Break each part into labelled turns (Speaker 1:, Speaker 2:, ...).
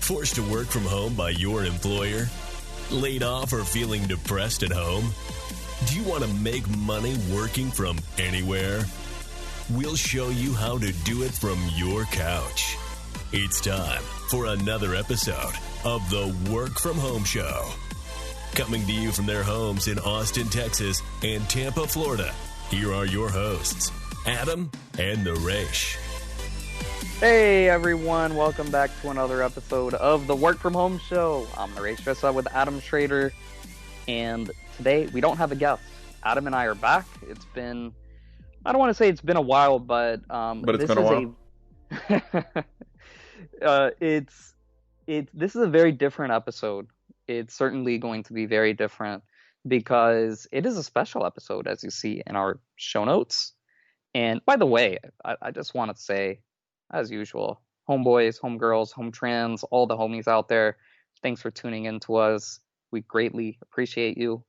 Speaker 1: Forced to work from home by your employer? Laid off or feeling depressed at home? Do you want to make money working from anywhere? We'll show you how to do it from your couch. It's time for another episode of the Work From Home Show. Coming to you from their homes in Austin, Texas and Tampa, Florida, here are your hosts, Adam and Naresh.
Speaker 2: Hey everyone, welcome back to another episode of the Work From Home Show. I'm Naresh with Adam Schrader, and today we don't have a guest. Adam and I are back. It's been, I don't want to say it's been a while, but
Speaker 3: it's been a while.
Speaker 2: This is a very different episode. It's certainly going to be very different because it is a special episode, as you see in our show notes. And by the way, I just want to say, as usual, homeboys, homegirls, home trans, all the homies out there, thanks for tuning in to us. We greatly appreciate you.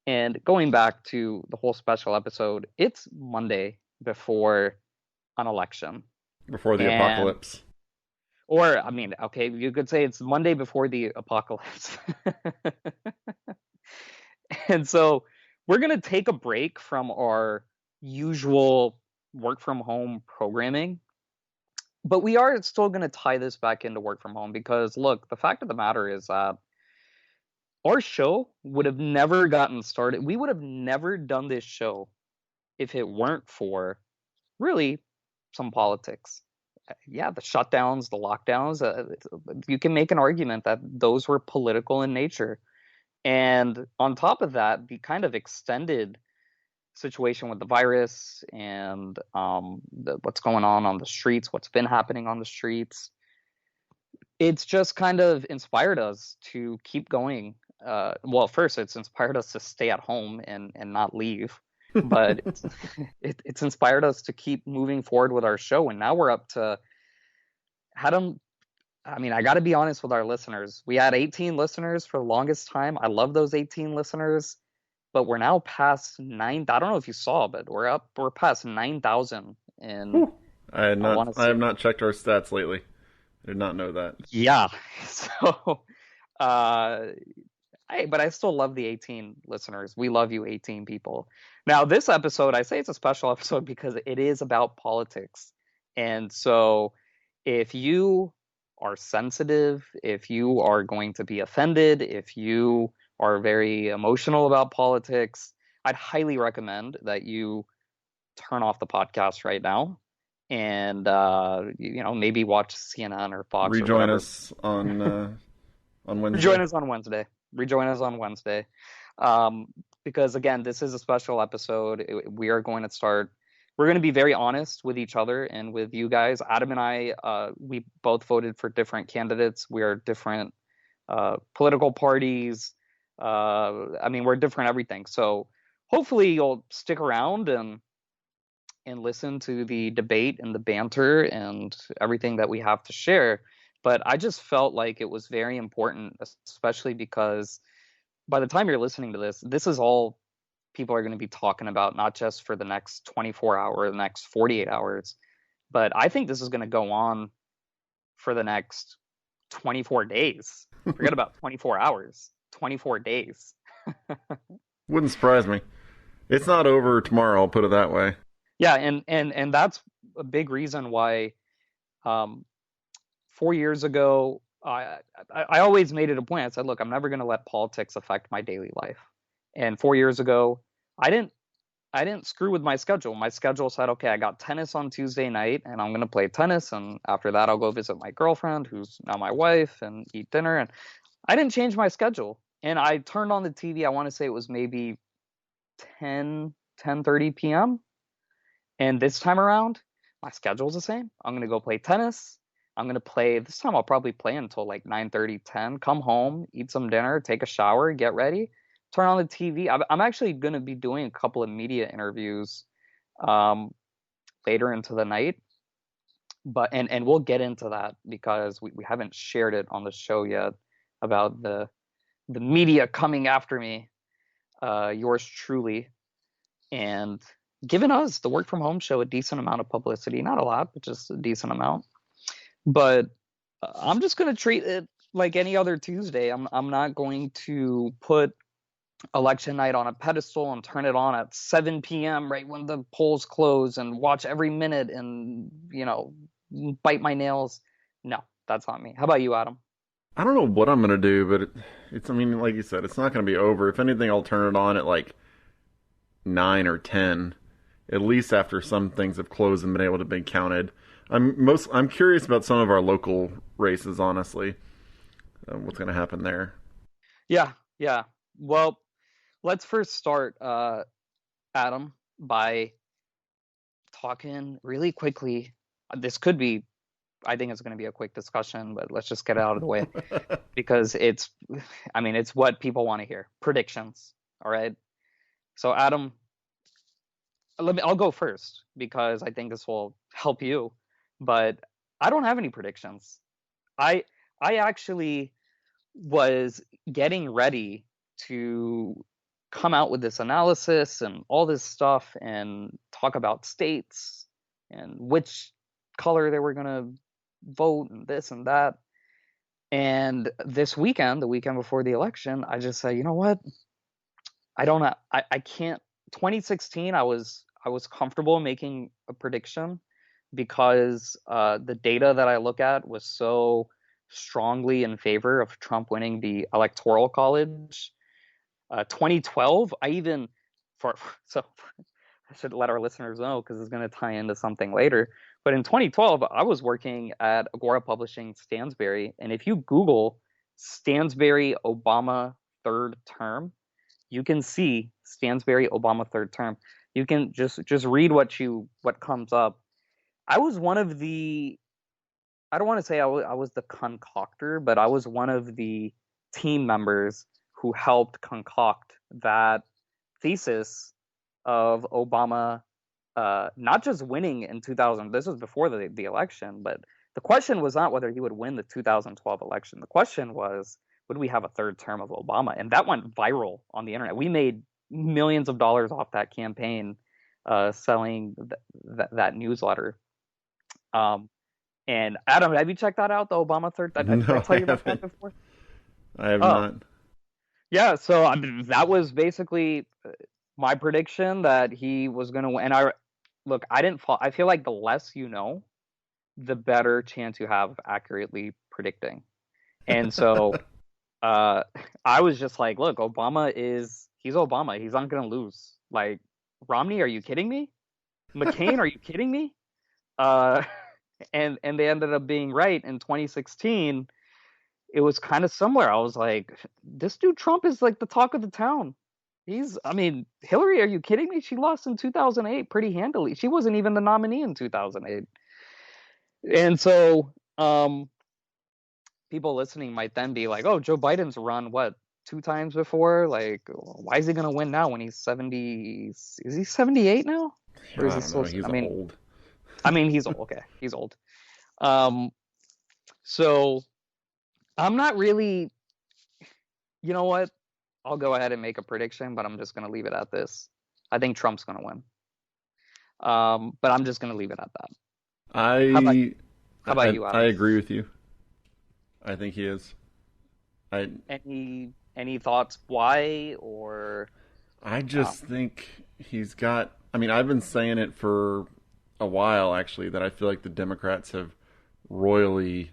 Speaker 2: And going back to the whole special episode, it's Monday before an election.
Speaker 3: Before the apocalypse.
Speaker 2: Or, I mean, okay, you could say it's Monday before the apocalypse. And so we're going to take a break from our usual work from home programming. But we are still going to tie this back into work from home because, look, the fact of the matter is that our show would have never gotten started. We would have never done this show if it weren't for really some politics. Yeah, the shutdowns, the lockdowns, you can make an argument that those were political in nature. And on top of that, the kind of extended situation with the virus and what's going on the streets, what's been happening on the streets, it's just kind of inspired us to keep going. Well, first, it's inspired us to stay at home and not leave. But it's inspired us to keep moving forward with our show. And now we're up to, I got to be honest with our listeners. We had 18 listeners for the longest time. I love those 18 listeners. But we're now past 9. I don't know if you saw, but we're past 9,000. And
Speaker 3: I have not checked our stats lately. I did not know that.
Speaker 2: Yeah. So, but I still love the 18 listeners. We love you, 18 people. Now, this episode, I say it's a special episode because it is about politics. And so if you are sensitive, if you are going to be offended, if you are very emotional about politics, I'd highly recommend that you turn off the podcast right now and, maybe watch CNN or Fox.
Speaker 3: Rejoin us on Wednesday.
Speaker 2: Rejoin us on Wednesday. Because again, this is a special episode. We're going to be very honest with each other and with you guys. Adam and I, we both voted for different candidates. We are different political parties. We're different everything. So hopefully you'll stick around and listen to the debate and the banter and everything that we have to share. But I just felt like it was very important, especially because by the time you're listening to this, this is all people are going to be talking about, not just for the next 24 hours, the next 48 hours. But I think this is going to go on for the next 24 days. Forget about 24 hours, 24 days.
Speaker 3: Wouldn't surprise me. It's not over tomorrow, I'll put it that way.
Speaker 2: Yeah, and that's a big reason why 4 years ago, I always made it a point. I said, look, I'm never going to let politics affect my daily life. And 4 years ago, I didn't screw with my schedule. My schedule said, okay, I got tennis on Tuesday night and I'm going to play tennis. And after that, I'll go visit my girlfriend, who's now my wife, and eat dinner. And I didn't change my schedule. And I turned on the TV. I want to say it was maybe 10:30 p.m. And this time around, my schedule's the same. I'm going to go play tennis. I'm going to play, this time I'll probably play until like 9:30, 10, come home, eat some dinner, take a shower, get ready, turn on the TV. I'm actually going to be doing a couple of media interviews later into the night. And we'll get into that because we haven't shared it on the show yet about the media coming after me, yours truly, and giving us, the Work From Home Show, a decent amount of publicity. Not a lot, but just a decent amount. But I'm just going to treat it like any other Tuesday. I'm not going to put election night on a pedestal and turn it on at 7 p.m. right when the polls close and watch every minute and, bite my nails. No, that's not me. How about you, Adam?
Speaker 3: I don't know what I'm gonna do, but it's. I mean, like you said, it's not gonna be over. If anything, I'll turn it on at like 9 or 10, at least after some things have closed and been able to be counted. I'm curious about some of our local races, honestly. What's gonna happen there?
Speaker 2: Yeah, yeah. Well, let's first start, Adam, by talking really quickly. This could be, I think it's going to be a quick discussion, but let's just get it out of the way because it's what people want to hear. Predictions. All right. So Adam, I'll go first because I think this will help you, but I don't have any predictions. I actually was getting ready to come out with this analysis and all this stuff and talk about states and which color they were going to vote and this and that. And this weekend, the weekend before the election, I just said, you know what? I don't know. I can't. 2016, I was comfortable making a prediction because the data that I look at was so strongly in favor of Trump winning the Electoral College. 2012, I even so I should let our listeners know because it's going to tie into something later. But in 2012, I was working at Agora Publishing Stansberry, and if you Google Stansberry Obama third term, you can see Stansberry Obama third term. You can just read what comes up. I was one of the, I don't want to say I was the concoctor, but I was one of the team members who helped concoct that thesis of Obama not just winning in 2000. This was before the election, but the question was not whether he would win the 2012 election. The question was, would we have a third term of Obama? And that went viral on the internet. We made millions of dollars off that campaign, selling that newsletter. And Adam, have you checked that out? The Obama third? Did I tell you about that before?
Speaker 3: I have not.
Speaker 2: Yeah, so that was basically my prediction that he was going to win. And I didn't fall. I feel like the less you know, the better chance you have of accurately predicting. And so I was just like, look, he's Obama. He's not going to lose. Like, Romney, are you kidding me? McCain, are you kidding me? And they ended up being right in 2016. It was kind of similar. I was like, this dude Trump is like the talk of the town. Hillary, are you kidding me? She lost in 2008 pretty handily. She wasn't even the nominee in 2008. And so people listening might then be like, oh, Joe Biden's run, what, 2 times before? Like, why is he going to win now when he's 70? Is he 78 now?
Speaker 3: Or is he still? He's old.
Speaker 2: He's old. Okay, he's old. So I'm not really, you know what? I'll go ahead and make a prediction, but I'm just going to leave it at this. I think Trump's going to win. But I'm just going to leave it at that.
Speaker 3: How
Speaker 2: about you, Alex?
Speaker 3: I agree with you. I think he is.
Speaker 2: Any thoughts why, or?
Speaker 3: I just think he's got, I've been saying it for a while, actually, that I feel like the Democrats have royally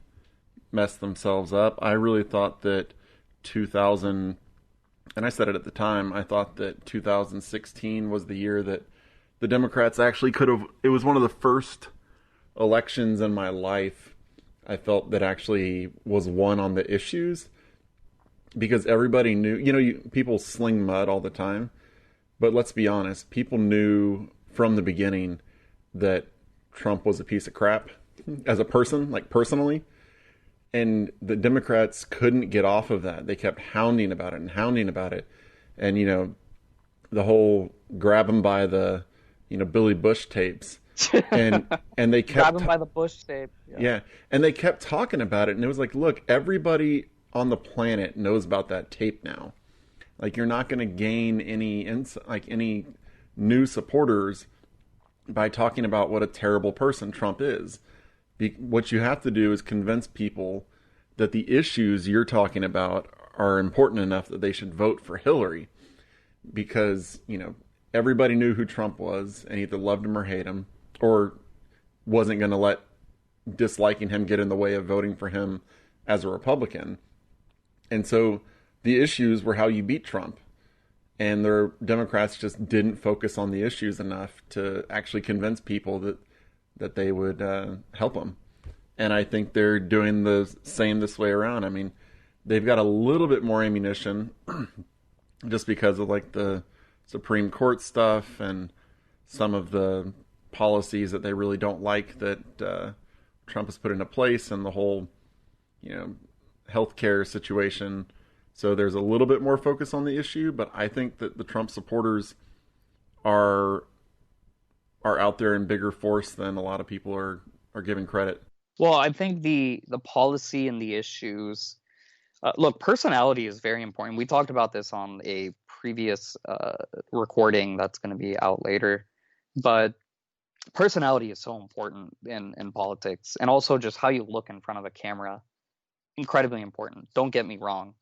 Speaker 3: messed themselves up. I really thought that 2000, and I said it at the time, I thought that 2016 was the year that the Democrats actually could have, it was one of the first elections in my life I felt that actually was won on the issues, because everybody knew, people sling mud all the time, but let's be honest, people knew from the beginning that Trump was a piece of crap as a person, like personally. And the Democrats couldn't get off of that. They kept hounding about it. And, the whole grab him by the, Billy Bush tapes. And they kept...
Speaker 2: grab him by the Bush tape.
Speaker 3: Yeah. And they kept talking about it. And it was like, look, everybody on the planet knows about that tape now. Like, you're not going to gain any new supporters by talking about what a terrible person Trump is. What you have to do is convince people that the issues you're talking about are important enough that they should vote for Hillary, because everybody knew who Trump was and either loved him or hate him, or wasn't going to let disliking him get in the way of voting for him as a Republican. And so the issues were how you beat Trump. And the Democrats just didn't focus on the issues enough to actually convince people that they would help them. And I think they're doing the same this way around. I mean, they've got a little bit more ammunition just because of like the Supreme Court stuff and some of the policies that they really don't like that Trump has put into place, and the whole, healthcare situation. So there's a little bit more focus on the issue, but I think that the Trump supporters are out there in bigger force than a lot of people are giving credit.
Speaker 2: Well, I think the policy and the issues. Look, personality is very important. We talked about this on a previous recording that's going to be out later, but personality is so important in politics, and also just how you look in front of a camera, incredibly important. Don't get me wrong.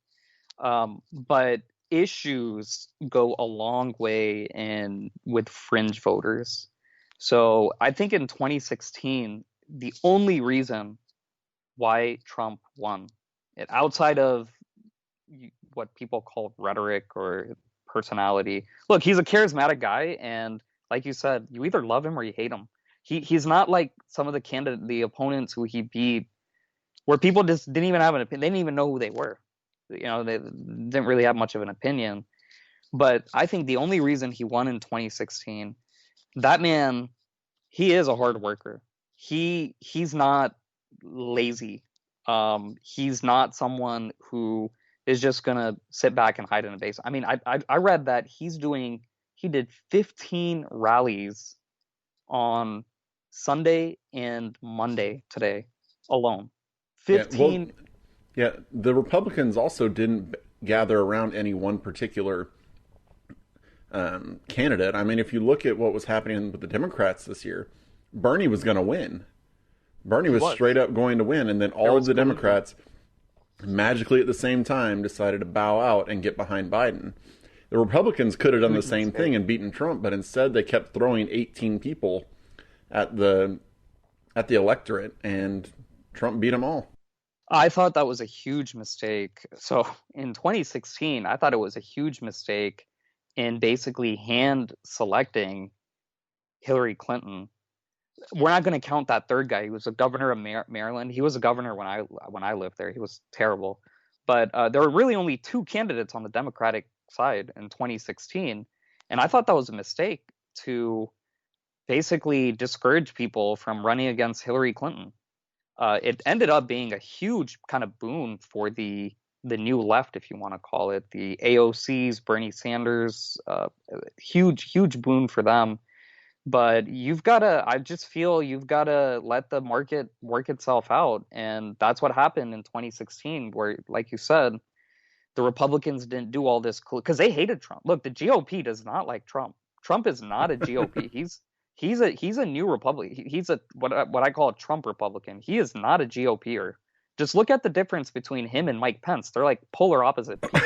Speaker 2: But issues go a long way with fringe voters. So I think in 2016, the only reason why Trump won, outside of what people call rhetoric or personality. Look, he's a charismatic guy, and like you said, you either love him or you hate him. He's not like some of the opponents who he beat, where people just didn't even have an opinion. They didn't even know who they were. They didn't really have much of an opinion. But I think the only reason he won in 2016, that man, he is a hard worker. He's not lazy. He's not someone who is just gonna sit back and hide in a base. I mean, I read that he did 15 rallies on Sunday and Monday today alone. 15.
Speaker 3: Yeah, the Republicans also didn't gather around any one particular candidate. I mean, if you look at what was happening with the Democrats this year, Bernie was going to win. Bernie was straight up going to win, and then all of the Democrats magically at the same time decided to bow out and get behind Biden. The Republicans could have done the same thing and beaten Trump, but instead they kept throwing 18 people at the electorate, and Trump beat them all.
Speaker 2: I thought that was a huge mistake. So in 2016, I thought it was a huge mistake in basically hand selecting Hillary Clinton. We're not going to count that third guy. He was a governor of Maryland. He was a governor when I lived there. He was terrible. But there were really only two candidates on the Democratic side in 2016. And I thought that was a mistake to basically discourage people from running against Hillary Clinton. It ended up being a huge kind of boon for the new left, if you want to call it, the AOCs, Bernie Sanders, huge boon for them. But I just feel you've got to let the market work itself out. And that's what happened in 2016, where, like you said, the Republicans didn't do all this because they hated Trump. Look, the GOP does not like Trump. Trump is not a GOP. He's a new Republican. He's a what I call a Trump Republican. He is not a GOPer. Just look at the difference between him and Mike Pence. They're like polar opposite people.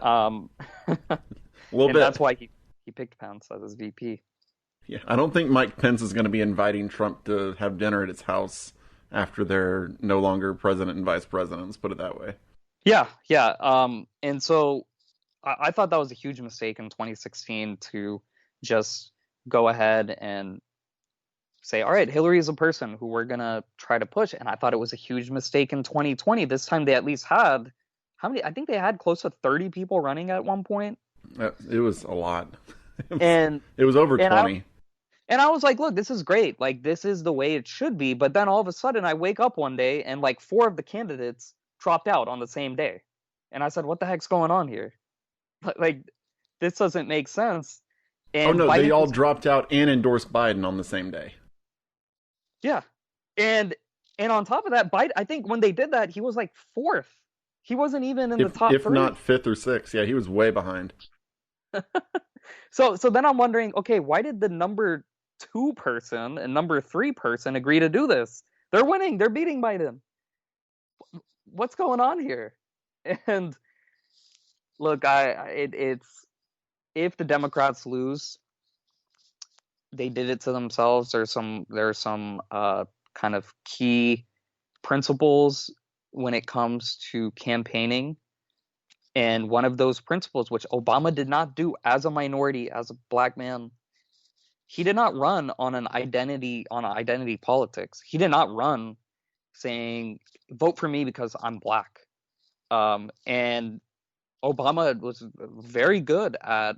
Speaker 2: And that's why he picked Pence as his VP.
Speaker 3: Yeah, I don't think Mike Pence is going to be inviting Trump to have dinner at his house after they're no longer president and vice president. Let's put it that way.
Speaker 2: Yeah. And so I thought that was a huge mistake in 2016 to just go ahead and say, all right, Hillary is a person who we're going to try to push. And I thought it was a huge mistake in 2020. This time they at least had, how many? I think they had close to 30 people running at one point.
Speaker 3: It was a lot.
Speaker 2: It
Speaker 3: was over 20.
Speaker 2: And I was like, look, this is great. Like, this is the way it should be. But then all of a sudden I wake up one day and like 4 of the candidates dropped out on the same day. And I said, what the heck's going on here? Like, this doesn't make sense. And
Speaker 3: they all dropped out and endorsed Biden on the same day.
Speaker 2: Yeah. And on top of that, Biden, I think when they did that, he was like 4th. He wasn't even in the top 3.
Speaker 3: If not 5th or 6th. Yeah, he was way behind.
Speaker 2: So then I'm wondering, okay, why did the number 2 person and number 3 person agree to do this? They're winning. They're beating Biden. What's going on here? And look, it's if the Democrats lose, they did it to themselves. There's some kind of key principles when it comes to campaigning. And one of those principles, which Obama did not do as a minority, as a black man, he did not run on identity politics. He did not run saying, vote for me because I'm black. And Obama was very good at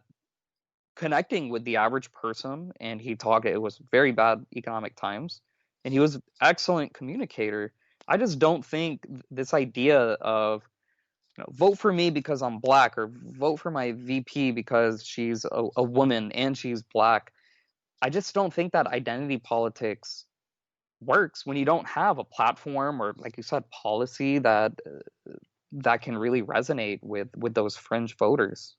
Speaker 2: connecting with the average person, and it was very bad economic times, and he was an excellent communicator. I just don't think this idea of vote for me because I'm black, or vote for my VP because she's a woman and she's black. I just don't think that identity politics works when you don't have a platform or, like you said, policy that can really resonate with those fringe voters.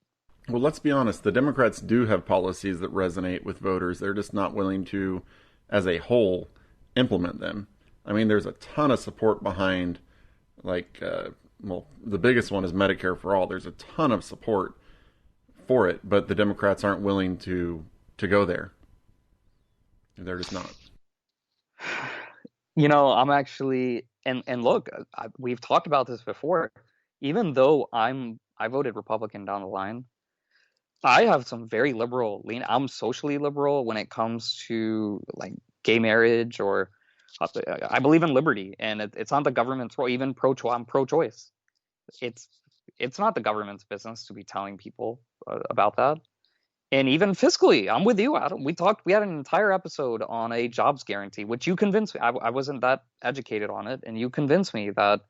Speaker 3: Well, let's be honest. The Democrats do have policies that resonate with voters. They're just not willing to, as a whole, implement them. I mean, there's a ton of support behind, like, the biggest one is Medicare for all. There's a ton of support for it, but the Democrats aren't willing to go there. They're just not.
Speaker 2: I'm actually, and look, we've talked about this before. Even though I voted Republican down the line, I have some very liberal I'm socially liberal when it comes to like gay marriage, or I believe in liberty, and it's not the government's role. Even I'm pro-choice. It's not the government's business to be telling people about that. And even fiscally, I'm with you, Adam. We had an entire episode on a jobs guarantee, which you convinced me. I wasn't that educated on it, and you convinced me that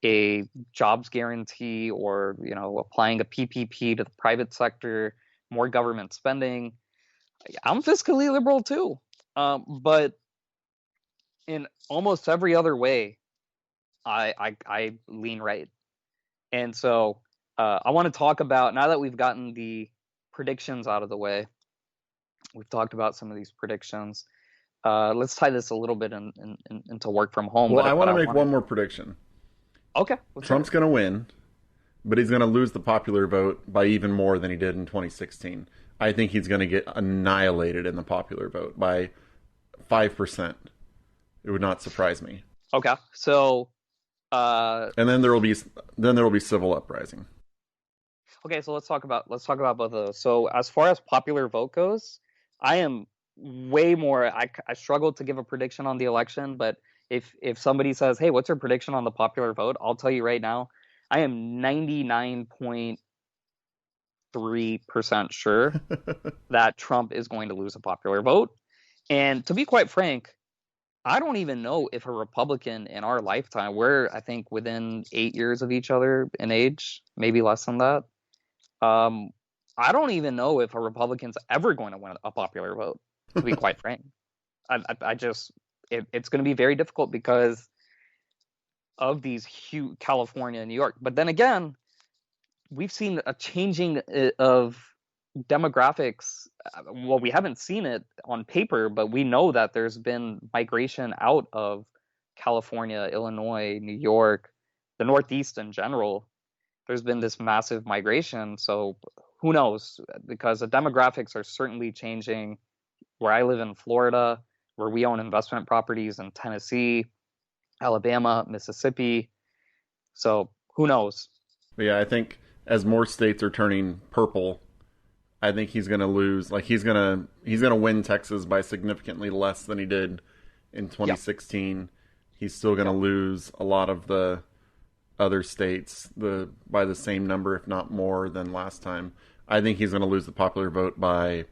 Speaker 2: a jobs guarantee, or applying a PPP to the private sector, more government spending. I'm fiscally liberal too, but in almost every other way, I lean right. And so I want to talk about, now that we've gotten the predictions out of the way, we've talked about some of these predictions. Let's tie this a little bit into work from home.
Speaker 3: Well, I want to make one more prediction.
Speaker 2: Okay.
Speaker 3: Trump's going to win, but he's going to lose the popular vote by even more than he did in 2016. I think he's going to get annihilated in the popular vote by 5%. It would not surprise me.
Speaker 2: Okay. So
Speaker 3: and then there will be civil uprising.
Speaker 2: Okay, so let's talk about both of those. So as far as popular vote goes, I am way more. I struggled to give a prediction on the election, but if somebody says, "Hey, what's your prediction on the popular vote?" I'll tell you right now, I am 99.3% sure that Trump is going to lose a popular vote. And to be quite frank, I don't even know if a Republican in our lifetime, we're, I think, within 8 years of each other in age, maybe less than that. I don't even know if a Republican's ever going to win a popular vote, to be quite frank. It's going to be very difficult because of these huge California and New York. But then again, we've seen a changing of demographics. Well, we haven't seen it on paper, but we know that there's been migration out of California, Illinois, New York, the Northeast in general. There's been this massive migration. So who knows? Because the demographics are certainly changing. Where I live in Florida, where we own investment properties in Tennessee, Alabama, Mississippi. So who knows?
Speaker 3: Yeah, I think as more states are turning purple, I think he's going to lose. Like he's going to win Texas by significantly less than he did in 2016. Yep. He's still going to lose a lot of the other states by the same number, if not more, than last time. I think he's going to lose the popular vote by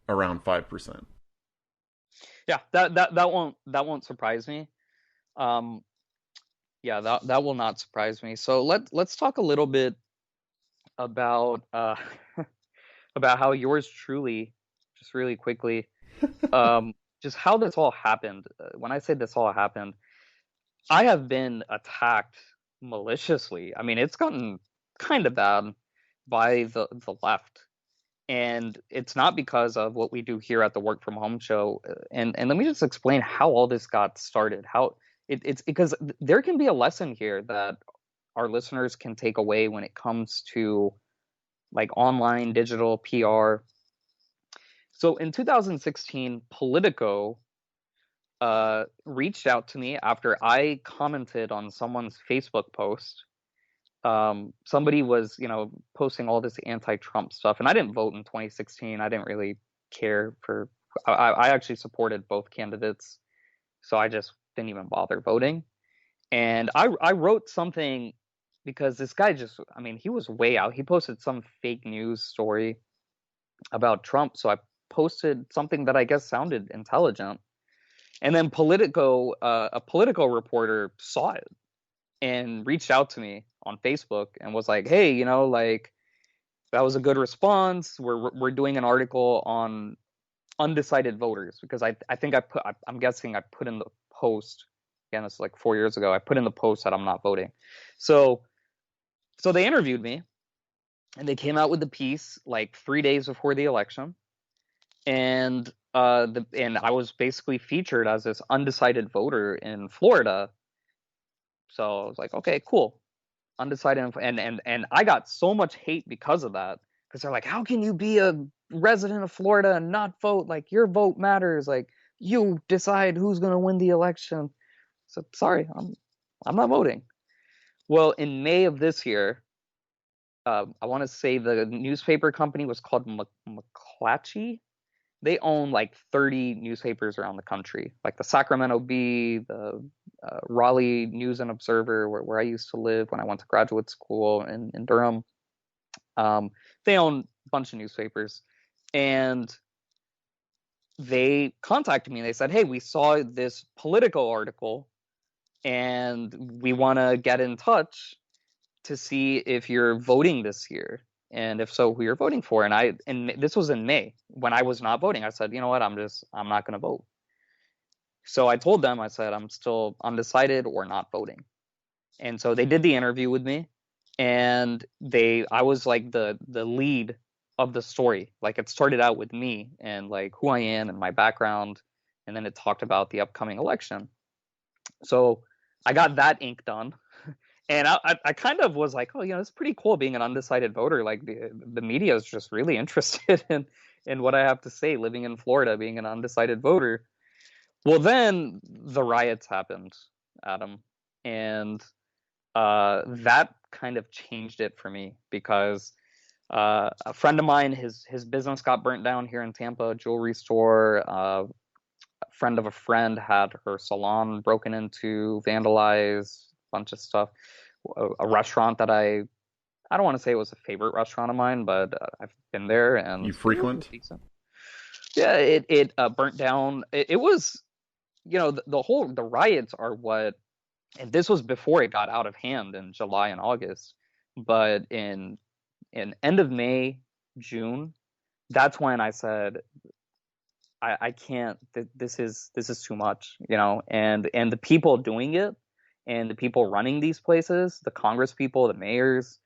Speaker 3: around 5%.
Speaker 2: Yeah, that won't surprise me. Yeah, that will not surprise me. So let's talk a little bit about about how yours truly, just really quickly, just how this all happened. When I say this all happened, I have been attacked maliciously. I mean, it's gotten kind of bad by the left. And it's not because of what we do here at the Work From Home show. And let me just explain how all this got started. How it's because there can be a lesson here that our listeners can take away when it comes to like online digital PR. So in 2016, Politico reached out to me after I commented on someone's Facebook post. Somebody was, posting all this anti-Trump stuff, and I didn't vote in 2016. I didn't really care for. I actually supported both candidates, so I just didn't even bother voting. And I wrote something because this guy just, I mean, he was way out. He posted some fake news story about Trump, so I posted something that I guess sounded intelligent. And then a Politico reporter saw it and reached out to me on Facebook and was like, "Hey, like that was a good response. We're doing an article on undecided voters because I think I'm guessing I put in the post, again, it's like 4 years ago. I put in the post that I'm not voting. So they interviewed me and they came out with the piece like 3 days before the election, and and I was basically featured as this undecided voter in Florida. So I was like, okay, cool, undecided, and I got so much hate because of that, because they're like, how can you be a resident of Florida and not vote? Like your vote matters. Like you decide who's gonna win the election. So sorry, I'm not voting. Well, in May of this year, I want to say the newspaper company was called McClatchy. They own like 30 newspapers around the country, like the Sacramento Bee, the Raleigh News and Observer, where I used to live when I went to graduate school in Durham. They own a bunch of newspapers, and they contacted me. They said, "Hey, we saw this Politico article, and we want to get in touch to see if you're voting this year, and if so, who you're voting for." And this was in May when I was not voting. I said, you know what, I'm not going to vote. So I told them, I said, I'm still undecided or not voting. And so they did the interview with me, and I was like the lead of the story. Like it started out with me and like who I am and my background, and then it talked about the upcoming election. So I got that ink done. And I kind of was like, oh, it's pretty cool being an undecided voter. Like the media is just really interested in what I have to say, living in Florida, being an undecided voter. Well, then the riots happened, Adam, and that kind of changed it for me because a friend of mine, his business got burnt down here in Tampa, a jewelry store. A friend of a friend had her salon broken into, vandalized, bunch of stuff. A restaurant that I don't want to say it was a favorite restaurant of mine, but I've been there and
Speaker 3: You frequent?
Speaker 2: Yeah, it burnt down. It was, the riots are what, and this was before it got out of hand in July and August, but in end of May, June, that's when I said, I can't. This is too much, and the people doing it, and the people running these places, the Congress people, the mayors,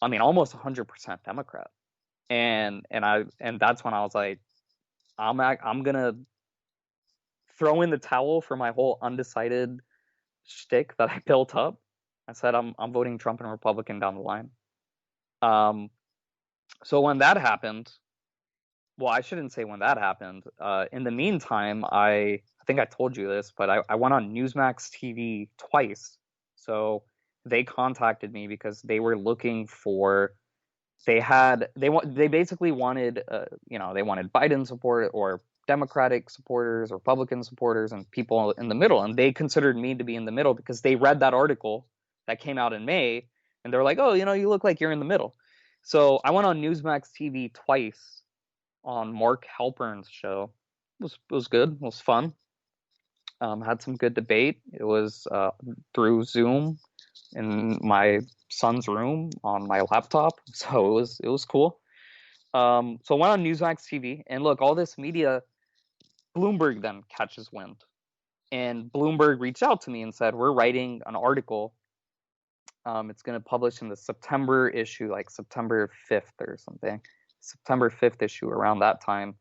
Speaker 2: I mean, almost 100% Democrat, and that's when I was like, I'm gonna throw in the towel for my whole undecided shtick that I built up. I said I'm voting Trump and Republican down the line. So when that happened, well, I shouldn't say when that happened. In the meantime, I think I told you this, but I went on Newsmax TV twice. So they contacted me because they were looking for, they basically wanted, they wanted Biden support or Democratic supporters, Republican supporters, and people in the middle. And they considered me to be in the middle because they read that article that came out in May, and they're like, oh, you look like you're in the middle. So I went on Newsmax TV twice on Mark Halpern's show. It was good. It was fun. Had some good debate. It was through Zoom in my son's room on my laptop, so it was cool. So I went on Newsmax TV, and look, all this media, Bloomberg then catches wind, and Bloomberg reached out to me and said, we're writing an article. It's going to publish in the September issue, like September 5th or something, September 5th issue, around that time.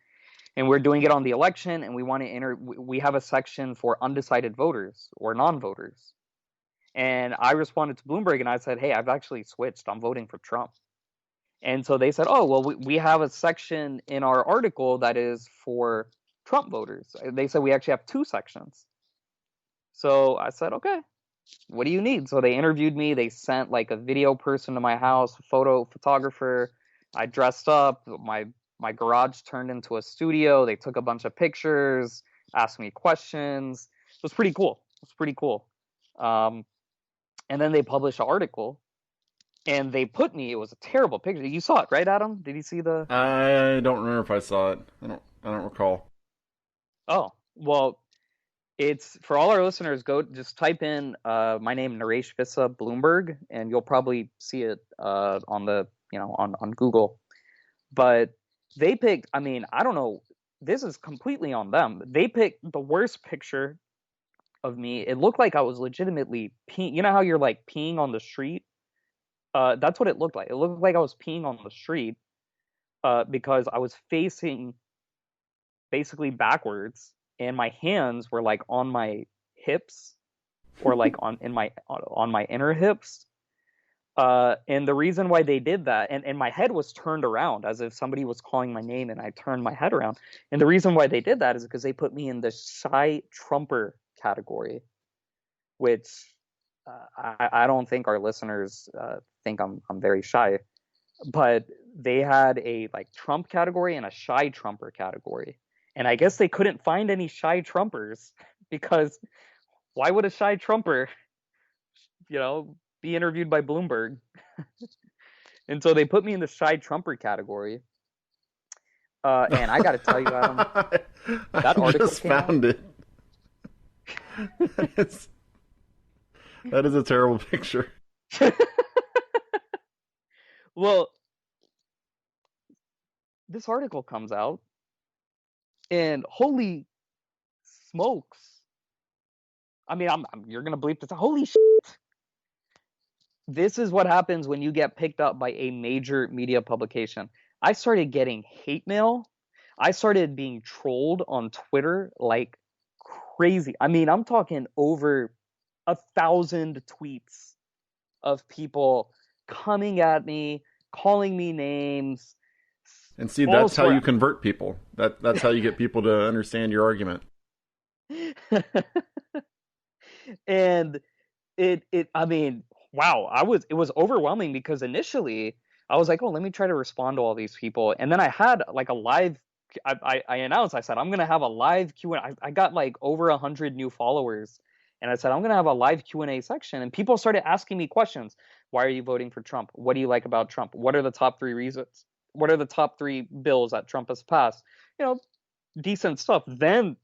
Speaker 2: And we're doing it on the election, and we want to we have a section for undecided voters or non-voters. And I responded to Bloomberg and I said, hey, I've actually switched. I'm voting for Trump. And so they said, oh, well, we have a section in our article that is for Trump voters. They said we actually have 2 sections. So I said, okay, what do you need? So they interviewed me. They sent like a video person to my house, a photographer. I dressed up. My garage turned into a studio. They took a bunch of pictures, asked me questions. It was pretty cool. And then they published an article, and they put me. It was a terrible picture. You saw it, right, Adam? Did you see the?
Speaker 3: I don't remember if I saw it. I don't recall.
Speaker 2: Oh, well, it's for all our listeners. Go just type in my name, Naresh Vissa Bloomberg, and you'll probably see it on the on Google. But they picked. I mean, I don't know. This is completely on them. They picked the worst picture of me. It looked like I was legitimately peeing. You know how you're like peeing on the street? That's what it looked like. It looked like I was peeing on the street because I was facing basically backwards, and my hands were like on my hips, or like on my inner hips. And the reason why they did that, and my head was turned around as if somebody was calling my name, and I turned my head around. And the reason why they did that is because they put me in the shy Trumper category, which I don't think our listeners think I'm very shy, but they had a like Trump category and a shy Trumper category. And I guess they couldn't find any shy Trumpers, because why would a shy Trumper, be interviewed by Bloomberg? And so they put me in the shy Trumper category. And I got to tell you, Adam, that article
Speaker 3: just found it. That is a terrible picture.
Speaker 2: Well, this article comes out, and holy smokes! I mean, you're gonna bleep this. Holy shit! This is what happens when you get picked up by a major media publication. I started getting hate mail. I started being trolled on Twitter like crazy. I mean, I'm talking over 1,000 tweets of people coming at me, calling me names.
Speaker 3: And see, that's how you convert people. That's how you get people to understand your argument.
Speaker 2: And I mean, wow, it was overwhelming, because initially I was like, oh, let me try to respond to all these people. And then I had like a live, I announced, I said, I'm going to have a live Q&A. I got like over 100 new followers. And I said, I'm going to have a live Q&A section. And people started asking me questions. Why are you voting for Trump? What do you like about Trump? What are the top 3 reasons? What are the top 3 bills that Trump has passed? Decent stuff. Then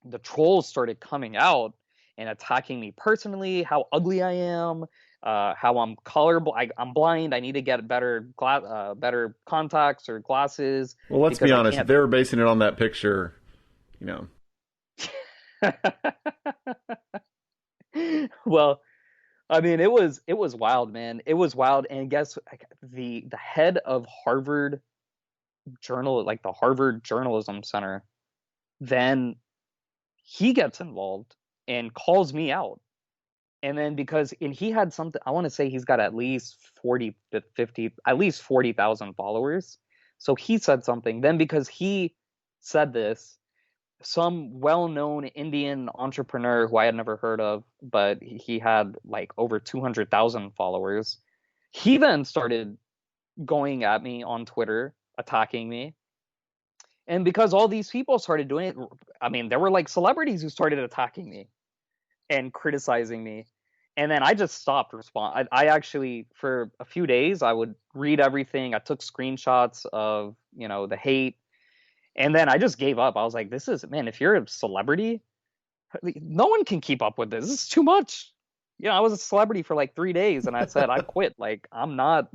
Speaker 2: the trolls started coming out and attacking me personally, how ugly I am, how I'm colorblind. I'm blind. I need to get better contacts or glasses.
Speaker 3: Well, let's be honest. If they were basing it on that picture,
Speaker 2: Well, I mean, it was wild, man. It was wild. And guess the head of Harvard like the Harvard Journalism Center, then he gets involved and calls me out. And then he had something, I want to say he's got at least 40,000 followers. So he said something. Then because he said this, some well-known Indian entrepreneur who I had never heard of, but he had like over 200,000 followers, he then started going at me on Twitter, attacking me. And because all these people started doing it, I mean, there were like celebrities who started attacking me and criticizing me. And then I just stopped responding. I actually, for a few days, I would read everything. I took screenshots of, the hate. And then I just gave up. I was like, man, if you're a celebrity, no one can keep up with this. This is too much. I was a celebrity for like 3 days, and I said, I quit. Like, I'm not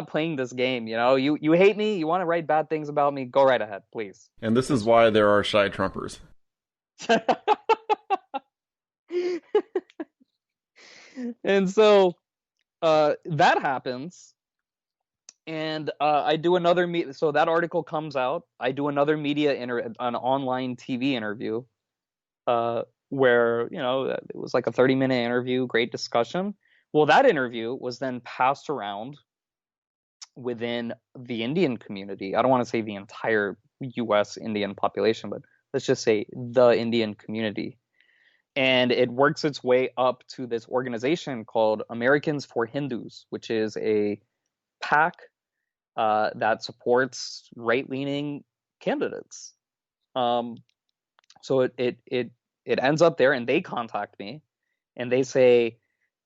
Speaker 2: playing this game. You hate me. You want to write bad things about me. Go right ahead, please.
Speaker 3: And this is why there are shy Trumpers.
Speaker 2: And so that happens. And I do another so that article comes out. I do another an online TV interview, where it was like a 30-minute interview, great discussion. Well, that interview was then passed around within the Indian community. I don't want to say the entire U.S. Indian population, but let's just say the Indian community. And it works its way up to this organization called Americans for Hindus, which is a PAC that supports right-leaning candidates. So it ends up there, and they contact me, and they say,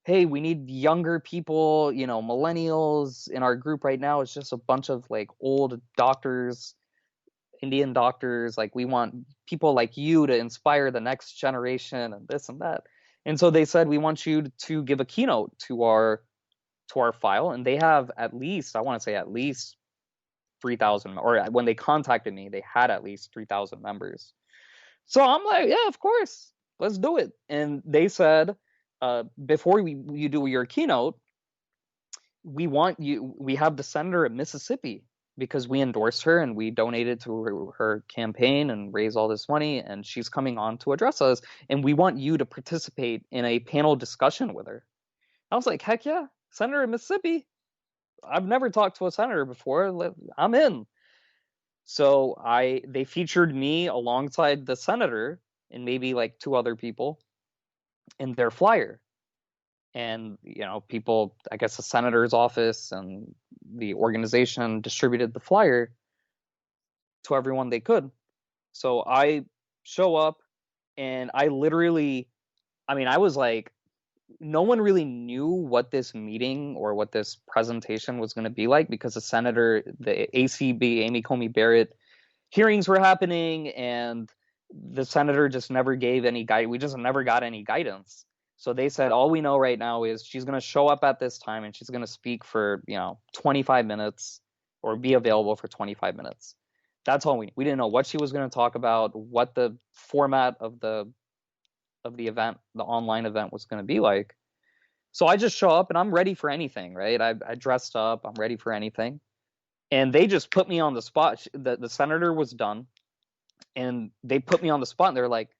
Speaker 2: "Hey, we need younger people, millennials in our group right now. It's just a bunch of like old doctors, Indian doctors. Like we want people like you to inspire the next generation and this and that." And so they said, "We want you to give a keynote to our file." And they have at least 3,000, or when they contacted me, they had at least 3,000 members. So I'm like, yeah, of course, let's do it. And they said, before you do your keynote, we have the senator of Mississippi, because we endorsed her and we donated to her campaign and raised all this money, and she's coming on to address us, and we want you to participate in a panel discussion with her. I was like, heck yeah, senator of Mississippi. I've never talked to a senator before. I'm in. So they featured me alongside the senator and maybe like two other people in their flyer. And, people, I guess the senator's office and the organization distributed the flyer to everyone they could. So I show up, and I was like, no one really knew what this meeting or what this presentation was going to be like, because the ACB, Amy Coney Barrett hearings were happening, and the senator just never gave any guidance. We just never got any guidance. So they said, all we know right now is she's going to show up at this time, and she's going to speak for, 25 minutes, or be available for 25 minutes. That's all we didn't know what she was going to talk about, what the format of the event, the online event, was going to be like. So I just show up, and I'm ready for anything, right? I dressed up, I'm ready for anything. And they just put me on the spot. The senator was done, and they put me on the spot, and they're like,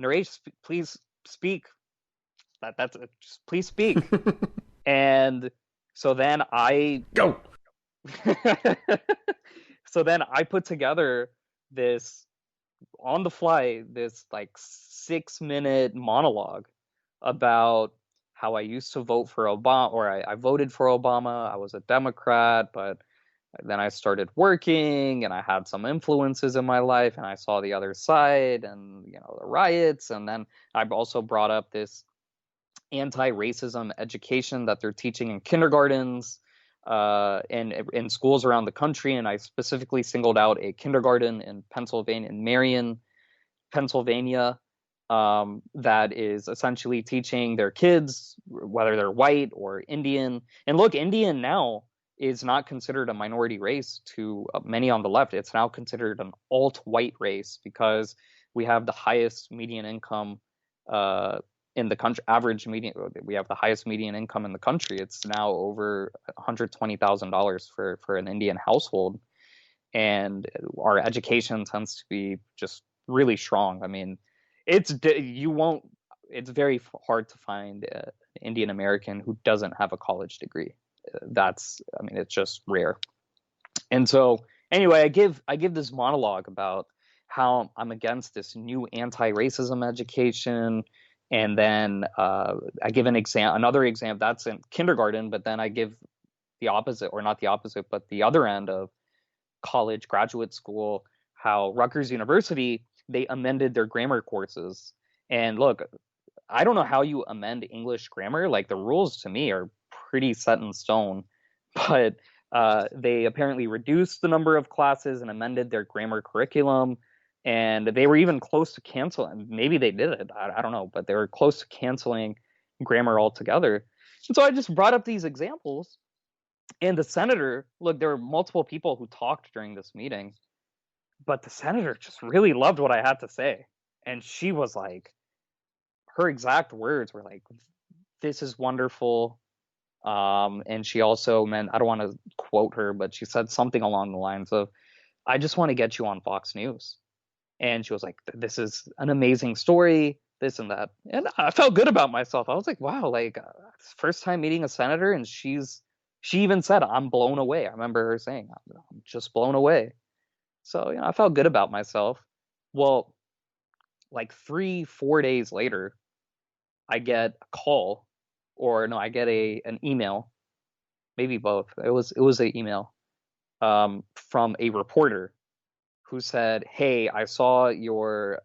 Speaker 2: "Naresh, please speak. That's it. Just please speak." And so then I
Speaker 3: go.
Speaker 2: So then I put together this, on the fly, this like 6-minute monologue about how I used to vote for Obama, or I voted for Obama. I was a Democrat, but then I started working, and I had some influences in my life, and I saw the other side, and the riots. And then I've also brought up this anti-racism education that they're teaching in kindergartens, and in schools around the country. And I specifically singled out a kindergarten in Pennsylvania, in Marion, Pennsylvania, that is essentially teaching their kids, whether they're white or Indian. And look, Indian now is not considered a minority race to many on the left. It's now considered an alt-white race, because we have the highest median income in the country. We have the highest median income in the country. It's now over $120,000 for an Indian household, and our education tends to be just really strong. I mean, it's very hard to find an Indian American who doesn't have a college degree. It's just rare. And so anyway, I give this monologue about how I'm against this new anti-racism education. And then I give another example that's in kindergarten, but then I give the opposite, or not the opposite, but the other end of college, graduate school, how Rutgers University, they amended their grammar courses. And look, I don't know how you amend English grammar. Like, the rules to me are pretty set in stone, but they apparently reduced the number of classes and amended their grammar curriculum. And they were even close to canceling. Maybe they did it. I don't know, but they were close to canceling grammar altogether. And so I just brought up these examples. And the senator, look, there were multiple people who talked during this meeting, but the senator just really loved what I had to say. And she was like, her exact words were like, "This is wonderful. And she also meant, I don't want to quote her, but she said something along the lines of, I just want to get you on Fox News. And she was like, this is an amazing story, this and that. And I felt good about myself. I was like, wow, like first time meeting a senator, and she even said, I'm blown away. I remember her saying, I'm just blown away. So, I felt good about myself. Well, like 3-4 days later, I get a call, or no, I get an email, maybe both. It was an email from a reporter who said, "Hey, I saw your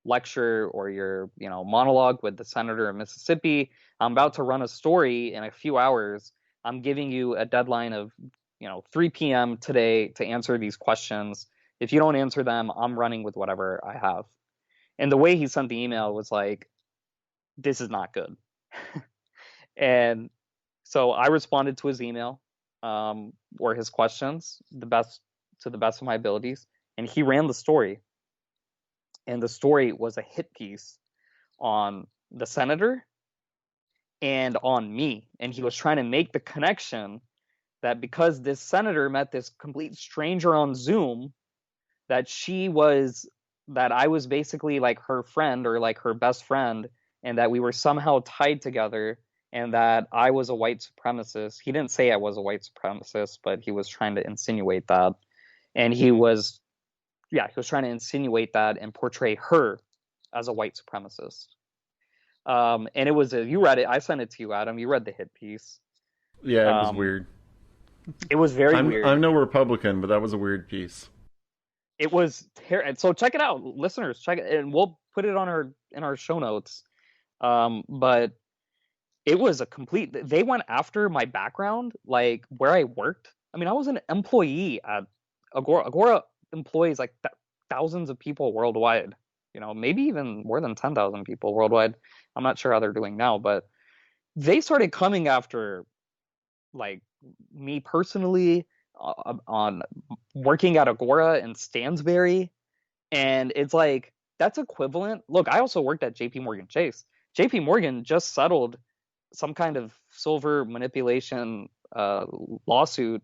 Speaker 2: lecture or your monologue with the senator of Mississippi. I'm about to run a story in a few hours. I'm giving you a deadline of 3 p.m. today to answer these questions. If you don't answer them, I'm running with whatever I have." And the way he sent the email was like, this is not good. And so I responded to his email, or his questions to the best of my abilities, and he ran the story. And the story was a hit piece on the senator and on me. And he was trying to make the connection that because this senator met this complete stranger on Zoom, that I was basically like her friend, or like her best friend, and that we were somehow tied together, and that I was a white supremacist. He didn't say I was a white supremacist, but he was trying to insinuate that. And he was trying to insinuate that and portray her as a white supremacist. And it was you read it. I sent it to you, Adam. You read the hit piece.
Speaker 3: Yeah, it was weird.
Speaker 2: It was very weird.
Speaker 3: I'm no Republican, but that was a weird piece.
Speaker 2: It was terrible. So check it out, listeners. Check it, and we'll put it in our show notes. But it was a complete. They went after my background, like where I worked. I mean, I was an employee at Agora. Agora employs like thousands of people worldwide. Maybe even more than 10,000 people worldwide. I'm not sure how they're doing now, but they started coming after like me personally on working at Agora and Stansberry. And it's like, that's equivalent. Look, I also worked at JP Morgan Chase. JP Morgan just settled some kind of silver manipulation lawsuit.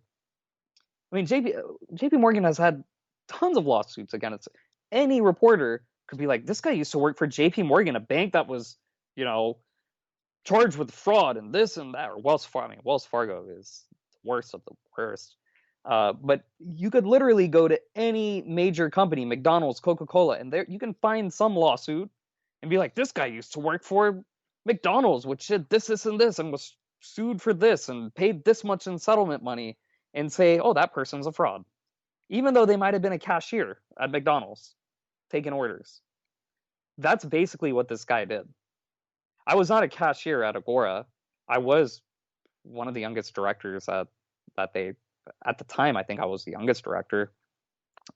Speaker 2: I mean, JP Morgan has had tons of lawsuits against any reporter. Could be like, this guy used to work for JP Morgan, a bank that was, charged with fraud and this and that. Or Wells Fargo. I mean, Wells Fargo is the worst of the worst. But you could literally go to any major company, McDonald's, Coca-Cola, and there you can find some lawsuit and be like, this guy used to work for McDonald's, which did this, and this, and was sued for this and paid this much in settlement money, and say, oh, that person's a fraud. Even though they might have been a cashier at McDonald's, taking orders. That's basically what this guy did. I was not a cashier at Agora. I was one of the youngest directors at the time. I think I was the youngest director.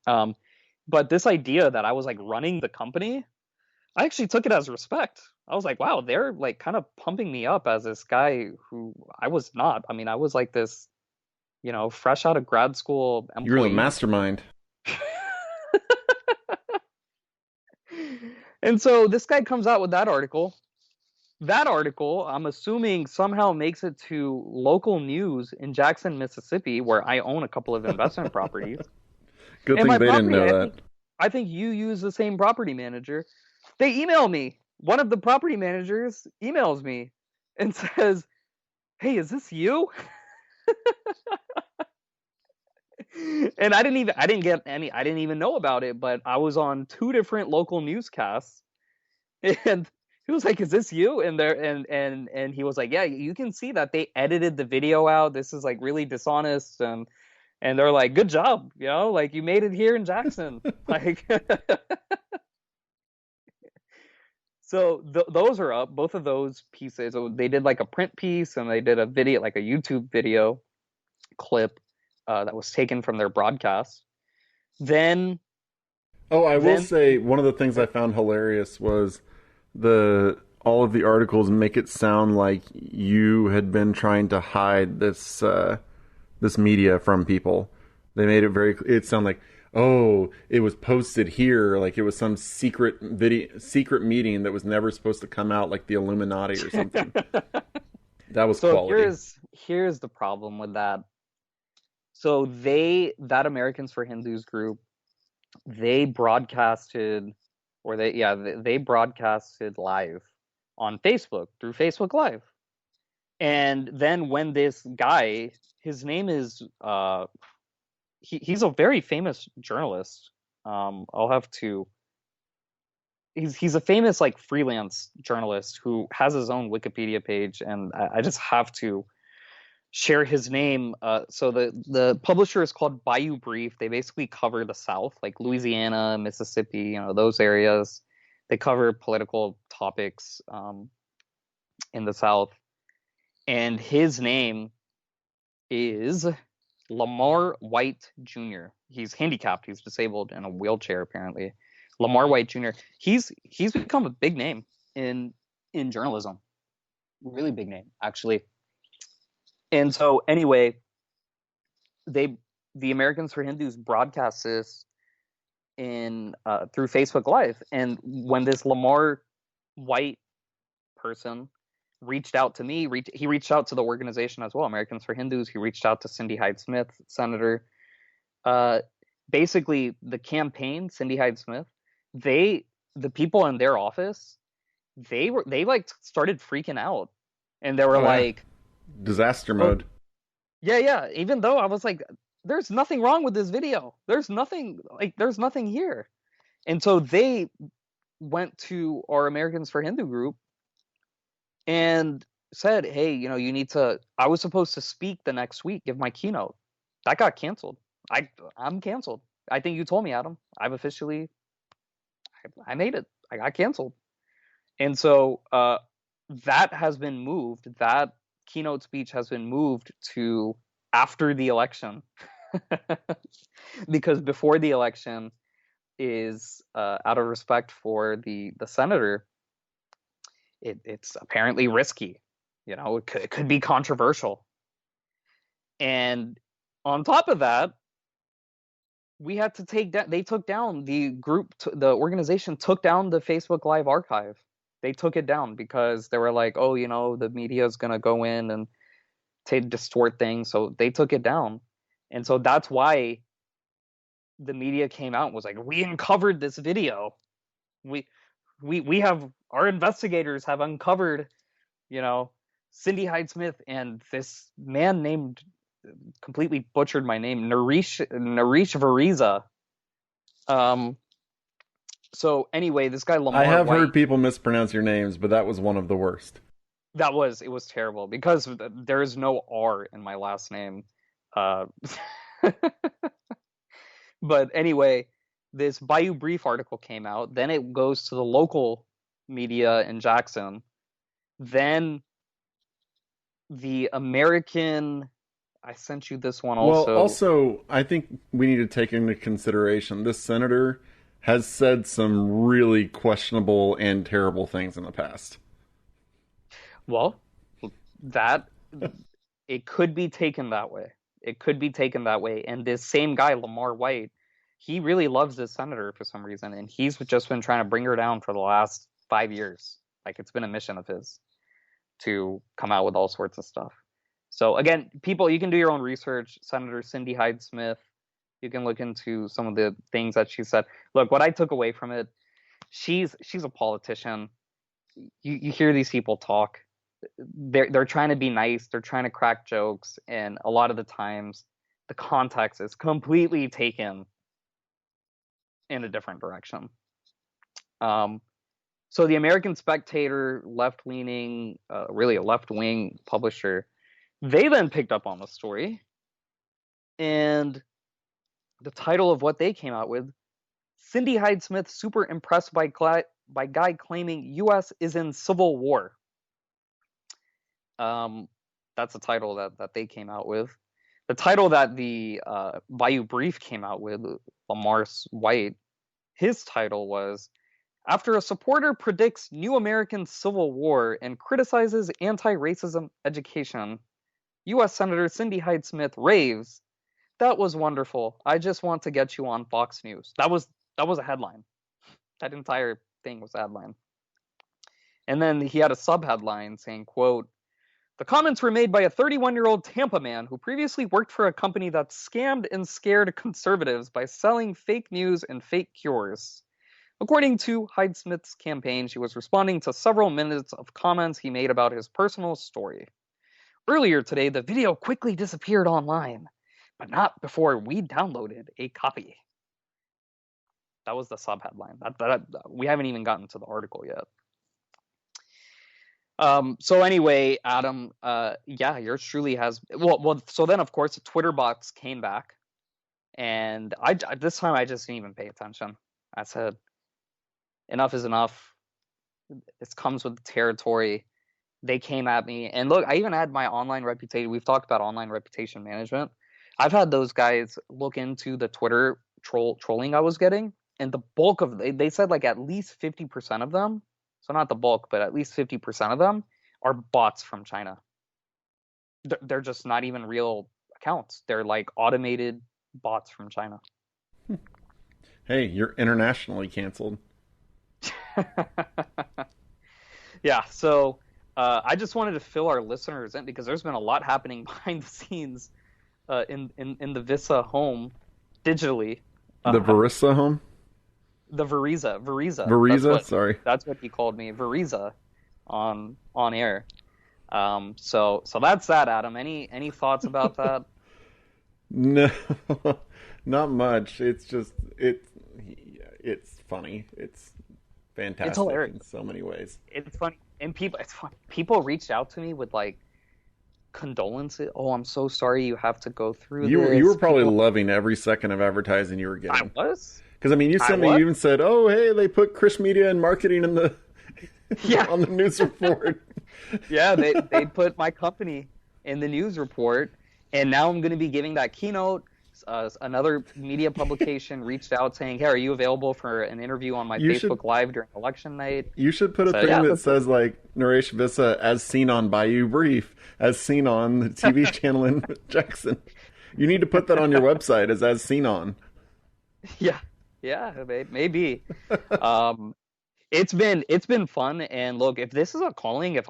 Speaker 2: But this idea that I was like running the company, I actually took it as respect. I was like, wow, they're like kind of pumping me up as this guy who I was not. I mean, I was like this, fresh out of grad school employee.
Speaker 3: You were the mastermind.
Speaker 2: And so this guy comes out with that article. That article, I'm assuming, somehow makes it to local news in Jackson, Mississippi, where I own a couple of investment properties.
Speaker 3: Good thing they didn't know that.
Speaker 2: I think you use the same property manager. They email me. One of the property managers emails me and says, "Hey, is this you?" And I didn't even know about it, but I was on 2 different local newscasts, and he was like, "Is this you?" And he was like, "Yeah, you can see that they edited the video out. This is like really dishonest." And they're like, "Good job, like you made it here in Jackson." Like, so those are up. Both of those pieces. So they did like a print piece, and they did a video, like a YouTube video clip that was taken from their broadcast. Then,
Speaker 3: I will say one of the things I found hilarious was all of the articles make it sound like you had been trying to hide this media from people. They made it sound like, oh, it was posted here, like it was some secret meeting that was never supposed to come out, like the Illuminati or something. That was
Speaker 2: So
Speaker 3: quality.
Speaker 2: here's the problem with that. So that Americans for Hindus group, they broadcasted, or they broadcasted live on Facebook through Facebook Live. And then when this guy, his name is he's a very famous journalist. I'll have to. He's a famous like freelance journalist who has his own Wikipedia page, and I just have to share his name. So the publisher is called Bayou Brief. They basically cover the South, like Louisiana, Mississippi, those areas. They cover political topics in the South, and his name is Lamar White Jr. He's handicapped. He's disabled in a wheelchair, apparently. Lamar White Jr. He's become a big name in journalism. Really big name, actually. And so anyway, the Americans for Hindus broadcast this in through Facebook Live. And when this Lamar White person reached out to me, he reached out to the organization as well, Americans for Hindus. He reached out to Cindy Hyde-Smith, Senator. Basically, the campaign, Cindy Hyde-Smith, the people in their office, they like started freaking out, and they were like,
Speaker 3: disaster mode.
Speaker 2: Yeah. Even though I was like, there's nothing wrong with this video. There's nothing here. And so they went to our Americans for Hindu group and said, hey, you need to. I was supposed to speak the next week, give my keynote. That got canceled. I'm canceled. I think you told me, Adam. I've officially, I made it. I got canceled. And so that has been moved. That keynote speech has been moved to after the election. Because before the election is, out of respect for the senator, it's apparently risky. It could be controversial. And on top of that, we had to they took down the organization took down the Facebook Live archive. They took it down because they were like, oh, the media is going to go in and distort things. So they took it down. And so that's why the media came out and was like, we uncovered this video. We have, our investigators have uncovered, Cindy Hyde-Smith and this man named, completely butchered my name, Naresh Variza. So anyway, this guy Lamar
Speaker 3: I have
Speaker 2: White,
Speaker 3: heard people mispronounce your names, but that was one of the worst.
Speaker 2: it was terrible because there is no R in my last name. But anyway, this Bayou Brief article came out. Then it goes to the local media in Jackson. Then the American, I sent you this one also.
Speaker 3: Well, also, I think we need to take into consideration this senator has said some really questionable and terrible things in the past.
Speaker 2: Well, it could be taken that way. It could be taken that way. And this same guy, Lamar White, he really loves this senator for some reason. And he's just been trying to bring her down for the last 5 years. Like, it's been a mission of his to come out with all sorts of stuff. So again, people, you can do your own research. Senator Cindy Hyde-Smith, you can look into some of the things that she said. Look, what I took away from it, she's a politician. You hear these people talk. They're trying to be nice. They're trying to crack jokes, and a lot of the times, the context is completely taken in a different direction. So the American Spectator, left-leaning, really a left-wing publisher, they then picked up on the story, and the title of what they came out with, Cindy Hyde-Smith super impressed by guy claiming U.S. is in civil war. That's the title that they came out with. The title that the Bayou Brief came out with, Lamar White, his title was, after a supporter predicts new American civil war and criticizes anti-racism education, U.S. Senator Cindy Hyde-Smith raves, that was wonderful. I just want to get you on Fox News. That was a headline. That entire thing was a headline. And then he had a sub-headline saying, quote, The comments were made by a 31-year-old Tampa man who previously worked for a company that scammed and scared conservatives by selling fake news and fake cures. According to Hyde-Smith's campaign, she was responding to several minutes of comments he made about his personal story. Earlier today, the video quickly disappeared online, but not before we downloaded a copy. That was the subheadline. We haven't even gotten to the article yet. So anyway, Adam, yeah, yours truly has. Well. So then, of course, the Twitter bots came back, and this time I just didn't even pay attention. I said, enough is enough. This comes with the territory. They came at me, and look, I even had my online reputation. We've talked about online reputation management. I've had those guys look into the Twitter trolling I was getting, and the bulk of they said like at least 50% of them. So not the bulk, but at least 50% of them are bots from China. They're just not even real accounts. They're like automated bots from China.
Speaker 3: Hey, you're internationally canceled.
Speaker 2: Yeah, so I just wanted to fill our listeners in because there's been a lot happening behind the scenes in the Visa home digitally.
Speaker 3: The Verissa home?
Speaker 2: The Veriza.
Speaker 3: Sorry.
Speaker 2: That's what he called me, Veriza, on air. So that's that, Adam. Any thoughts about that?
Speaker 3: No, not much. It's just it's funny. It's fantastic.
Speaker 2: It's hilarious
Speaker 3: in so many ways.
Speaker 2: It's funny, and people reached out to me with like condolences. Oh, I'm so sorry you have to go through this.
Speaker 3: You were probably loving every second of advertising you were getting.
Speaker 2: I was.
Speaker 3: Because I mean, you sent me. You even said, "Oh, hey, they put Chris Media and marketing in the on the news report."
Speaker 2: Yeah, they put my company in the news report, and now I'm going to be giving that keynote. Another media publication reached out saying, "Hey, are you available for an interview on my Facebook Live during election night?"
Speaker 3: You should put a thing that says like Naresh Vissa as seen on Bayou Brief, as seen on the TV channel in Jackson. You need to put that on your website as seen on.
Speaker 2: Yeah, maybe. It's been fun, and look, if this is a calling,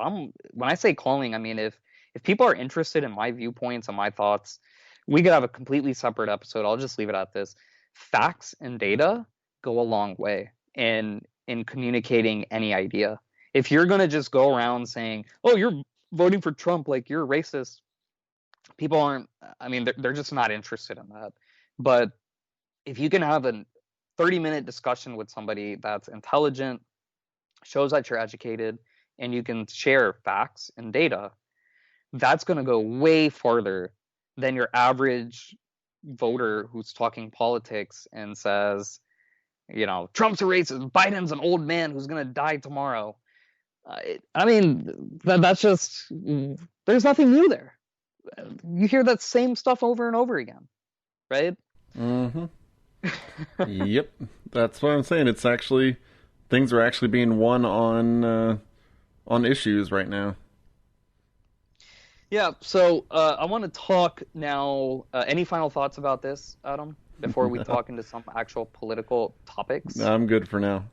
Speaker 2: when I say calling, I mean if people are interested in my viewpoints and my thoughts, we could have a completely separate episode. I'll just leave it at this. Facts and data go a long way in communicating any idea. If you're gonna just go around saying, "Oh, you're voting for Trump," like you're racist, people aren't. I mean, they're just not interested in that. But if you can have a 30-minute discussion with somebody that's intelligent, shows that you're educated, and you can share facts and data, that's going to go way farther than your average voter who's talking politics and says, Trump's a racist, Biden's an old man who's going to die tomorrow. I mean, that's just, there's nothing new there. You hear that same stuff over and over again, right?
Speaker 3: Mm-hmm. Yep, that's what I'm saying. It's actually things are actually being won on issues right now.
Speaker 2: Yeah. So I want to talk now. Any final thoughts about this, Adam? Before we talk into some actual political topics.
Speaker 3: No, I'm good for now.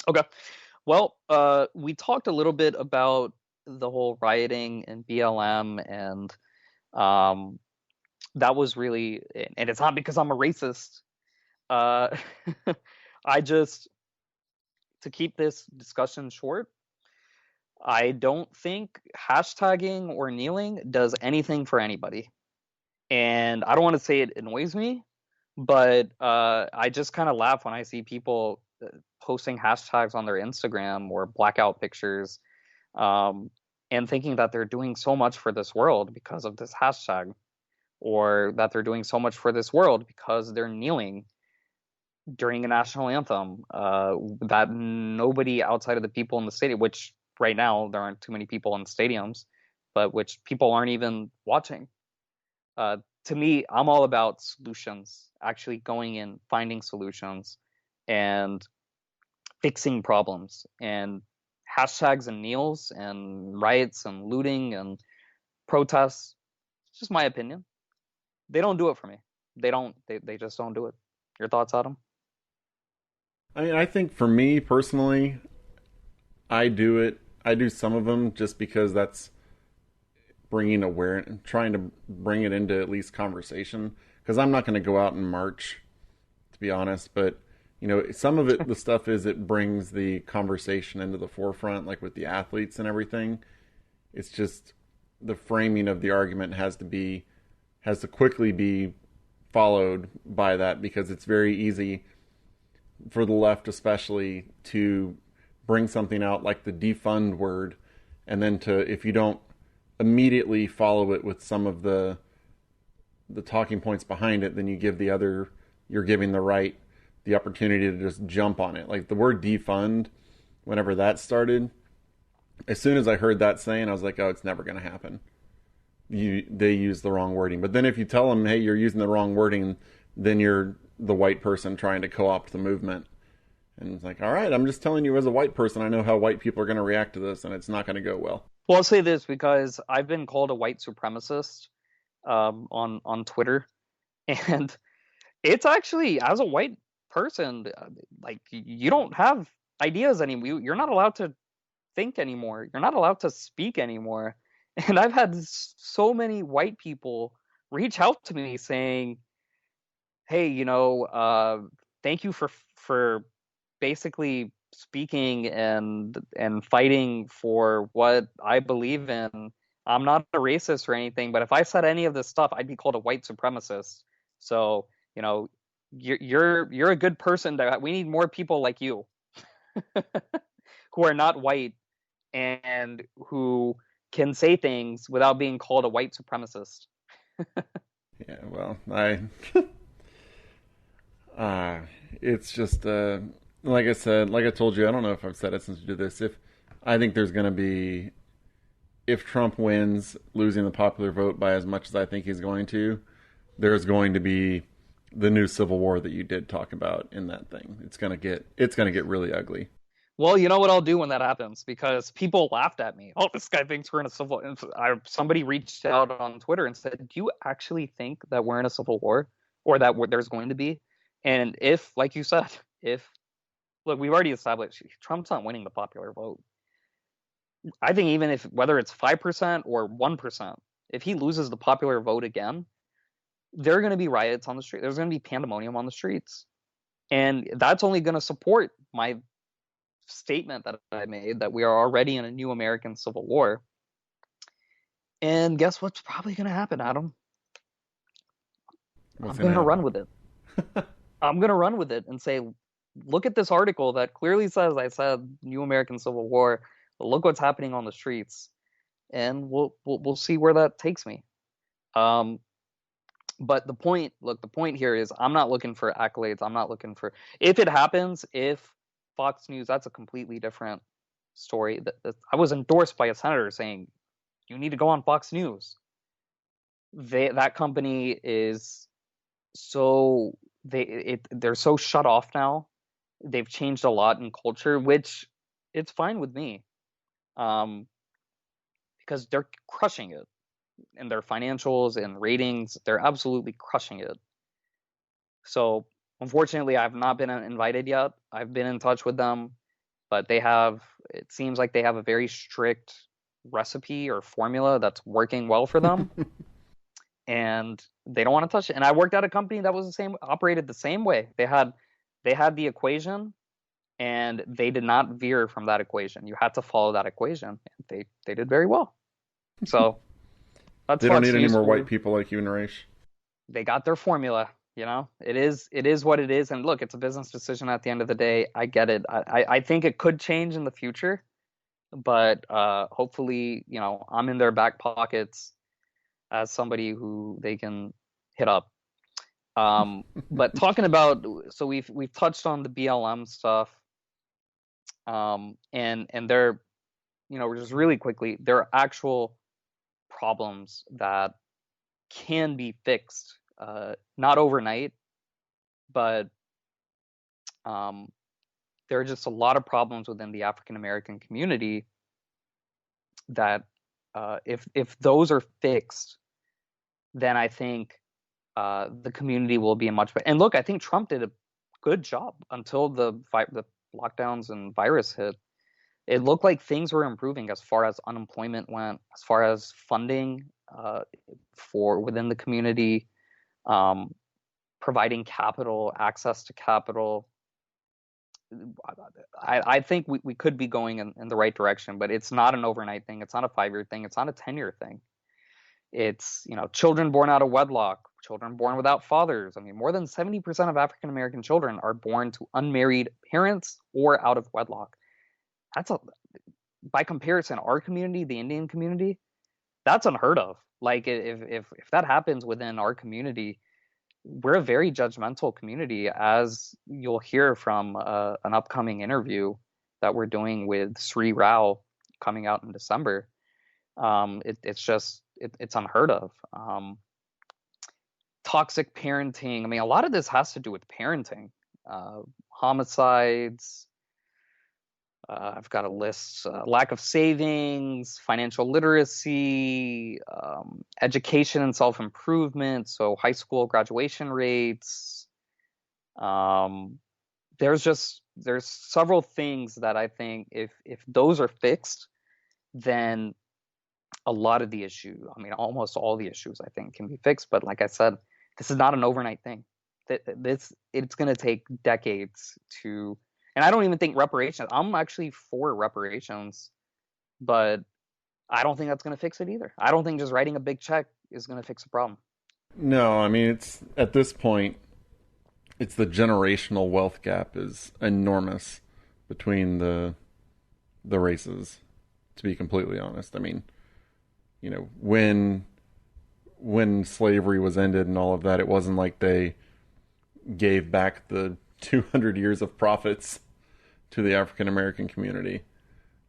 Speaker 2: Okay. Well, we talked a little bit about the whole rioting and BLM, and that was really, and it's not because I'm a racist. To keep this discussion short, I don't think hashtagging or kneeling does anything for anybody. And I don't want to say it annoys me, but I just kind of laugh when I see people posting hashtags on their Instagram or blackout pictures, and thinking that they're doing so much for this world because of this hashtag, or that they're doing so much for this world because they're kneeling during a national anthem, that nobody outside of the people in the stadium, which right now there aren't too many people in stadiums, but which people aren't even watching. To me, I'm all about solutions, actually going in, finding solutions, and fixing problems. And hashtags and kneels and riots and looting and protests, it's just my opinion. They don't do it for me. They just don't do it. Your thoughts, Adam?
Speaker 3: I mean, I think for me personally, I do some of them just because that's trying to bring it into at least conversation. Because I'm not going to go out and march, to be honest, but some of it, the stuff is it brings the conversation into the forefront, like with the athletes and everything. It's just the framing of the argument has to quickly be followed by that, because it's very easy for the left especially to bring something out like the defund word, and then if you don't immediately follow it with some of the talking points behind it, then you're giving the right the opportunity to just jump on it. Like the word defund, whenever that started, as soon as I heard that saying, I was like, oh, it's never going to happen. They use the wrong wording. But then if you tell them, hey, you're using the wrong wording, then you're the white person trying to co-opt the movement. And it's like, all right, I'm just telling you as a white person, I know how white people are going to react to this, and it's not going to go well.
Speaker 2: Well, I'll say this because I've been called a white supremacist on Twitter, and it's actually, as a white person, like, you don't have ideas anymore. You're not allowed to think anymore. You're not allowed to speak anymore. And I've had so many white people reach out to me saying, hey, thank you for basically speaking and fighting for what I believe in. I'm not a racist or anything, but if I said any of this stuff, I'd be called a white supremacist. So, you're a good person. We need more people like you who are not white and who can say things without being called a white supremacist.
Speaker 3: Yeah, well, it's just, like I said, like I told you, I don't know if I've said it since we did this. I think there's going to be, if Trump wins, losing the popular vote by as much as I think he's going to, there's going to be the new civil war that you did talk about in that thing. It's going to get really ugly.
Speaker 2: Well, you know what I'll do when that happens, because people laughed at me. Oh, this guy thinks we're in a civil war. Somebody reached out on Twitter and said, do you actually think that we're in a civil war, or that there's going to be? And if, like you said, look, we've already established Trump's not winning the popular vote. I think even whether it's 5% or 1%, if he loses the popular vote again, there are going to be riots on the street. There's going to be pandemonium on the streets. And that's only going to support my statement that I made, that we are already in a new American Civil War. And guess what's probably going to happen, Adam? I'm going to run with it. I'm going to run with it and say, look at this article that clearly says I said new American Civil War. Look what's happening on the streets, and we'll see where that takes me. But the point here is, I'm not looking for accolades. I'm not looking for, if it happens, if Fox News, that's a completely different story. I was endorsed by a senator saying, you need to go on Fox News. That company is they're so shut off now. They've changed a lot in culture, which it's fine with me, because they're crushing it in their financials and ratings. They're absolutely crushing it. So unfortunately, I've not been invited yet. I've been in touch with them, but it seems like they have a very strict recipe or formula that's working well for them. And they don't want to touch it. And I worked at a company that was operated the same way. They had the equation, and they did not veer from that equation. You had to follow that equation. They did very well. So that's
Speaker 3: they don't need any more white people like you, Naresh.
Speaker 2: They got their formula. It is what it is. And look, it's a business decision at the end of the day. I get it. I think it could change in the future, but hopefully, I'm in their back pockets as somebody who they can hit up. But talking about, so we've touched on the BLM stuff, and there, just really quickly, there are actual problems that can be fixed, not overnight, but there are just a lot of problems within the African American community that if those are fixed, then I think the community will be a much better. And look, I think Trump did a good job until the lockdowns and virus hit. it looked like things were improving as far as unemployment went, as far as funding for within the community, um, providing capital, access to capital. I think we could be going in the right direction, but it's not an overnight thing. It's not a 5-year thing. It's not a 10-year thing. It's, children born out of wedlock, children born without fathers. I mean, more than 70% of African American children are born to unmarried parents or out of wedlock. That's by comparison, our community, the Indian community, that's unheard of. Like if that happens within our community, we're a very judgmental community, as you'll hear from an upcoming interview that we're doing with Sri Rao coming out in December. It's unheard of. Toxic parenting. I mean, a lot of this has to do with parenting. Homicides. I've got a list. Lack of savings, financial literacy, education and self-improvement. So high school graduation rates. There's several things that I think if those are fixed, then a lot of the issue, I mean, almost all the issues, I think, can be fixed. But like I said, this is not an overnight thing. It's going to take decades to, and I don't even think reparations. I'm actually for reparations, but I don't think that's going to fix it either. I don't think just writing a big check is going to fix the problem.
Speaker 3: No, I mean, it's at this point, it's the generational wealth gap is enormous between the races, to be completely honest. I mean, when slavery was ended and all of that, it wasn't like they gave back the 200 years of profits to the African American community.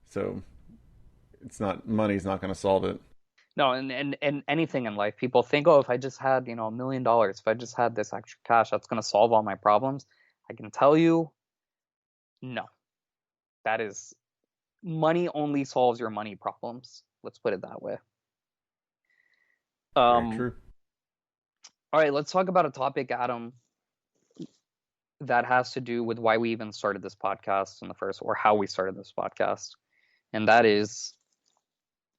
Speaker 3: So money's not going to solve it.
Speaker 2: No, and anything in life, people think, oh, if I just had, $1 million, if I just had this extra cash, that's going to solve all my problems. I can tell you, no. That is, money only solves your money problems. Let's put it that way.
Speaker 3: Very true.
Speaker 2: All right, let's talk about a topic, Adam, that has to do with why we even started this podcast in the first, or how we started this podcast. And that is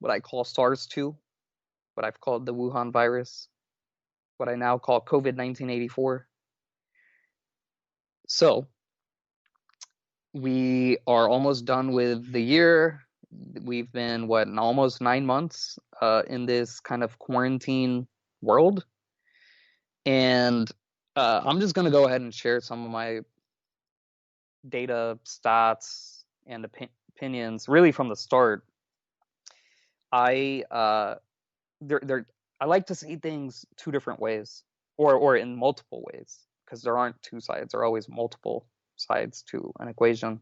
Speaker 2: what I call SARS-2, what I've called the Wuhan virus, what I now call COVID-1984. So we are almost done with the year. We've been, almost 9 months in this kind of quarantine world. And I'm just going to go ahead and share some of my data, stats, and opinions, really from the start. I like to see things two different ways, or in multiple ways, because there aren't two sides. There are always multiple sides to an equation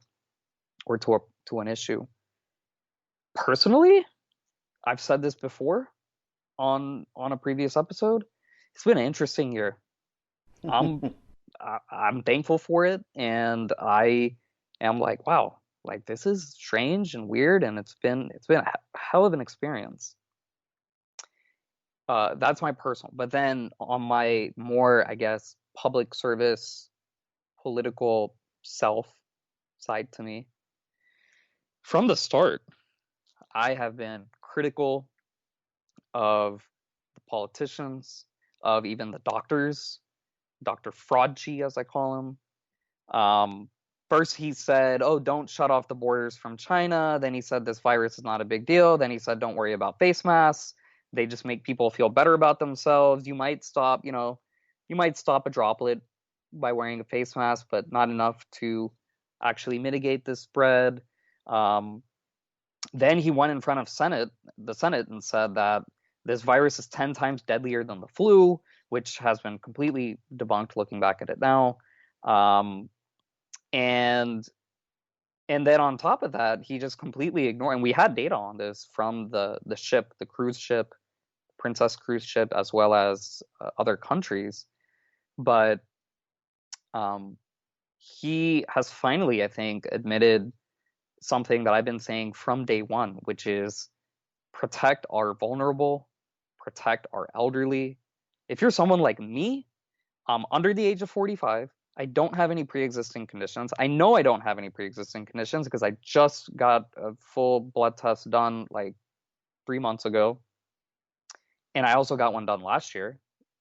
Speaker 2: or to an issue. Personally, I've said this before on a previous episode. It's been an interesting year. I'm thankful for it, and I am like, wow, like this is strange and weird, and it's been a hell of an experience. That's my personal. But then on my more, I guess, public service, political self side to me, from the start, I have been critical of the politicians, of even the doctors, Dr. Fraudchi, as I call him. First he said, oh, don't shut off the borders from China. Then he said this virus is not a big deal. Then he said, don't worry about face masks. They just make people feel better about themselves. You might stop a droplet by wearing a face mask, but not enough to actually mitigate the spread. Then he went in front of the Senate and said that this virus is 10 times deadlier than the flu, which has been completely debunked looking back at it now. And then on top of that, he just completely ignored, and we had data on this from the ship, the cruise ship, Princess cruise ship, as well as other countries. But he has finally, I think, admitted something that I've been saying from day one, which is protect our vulnerable, protect our elderly. If you're someone like me, I'm under the age of 45, I don't have any pre-existing conditions. I know I don't have any pre-existing conditions because I just got a full blood test done like 3 months ago. And I also got one done last year,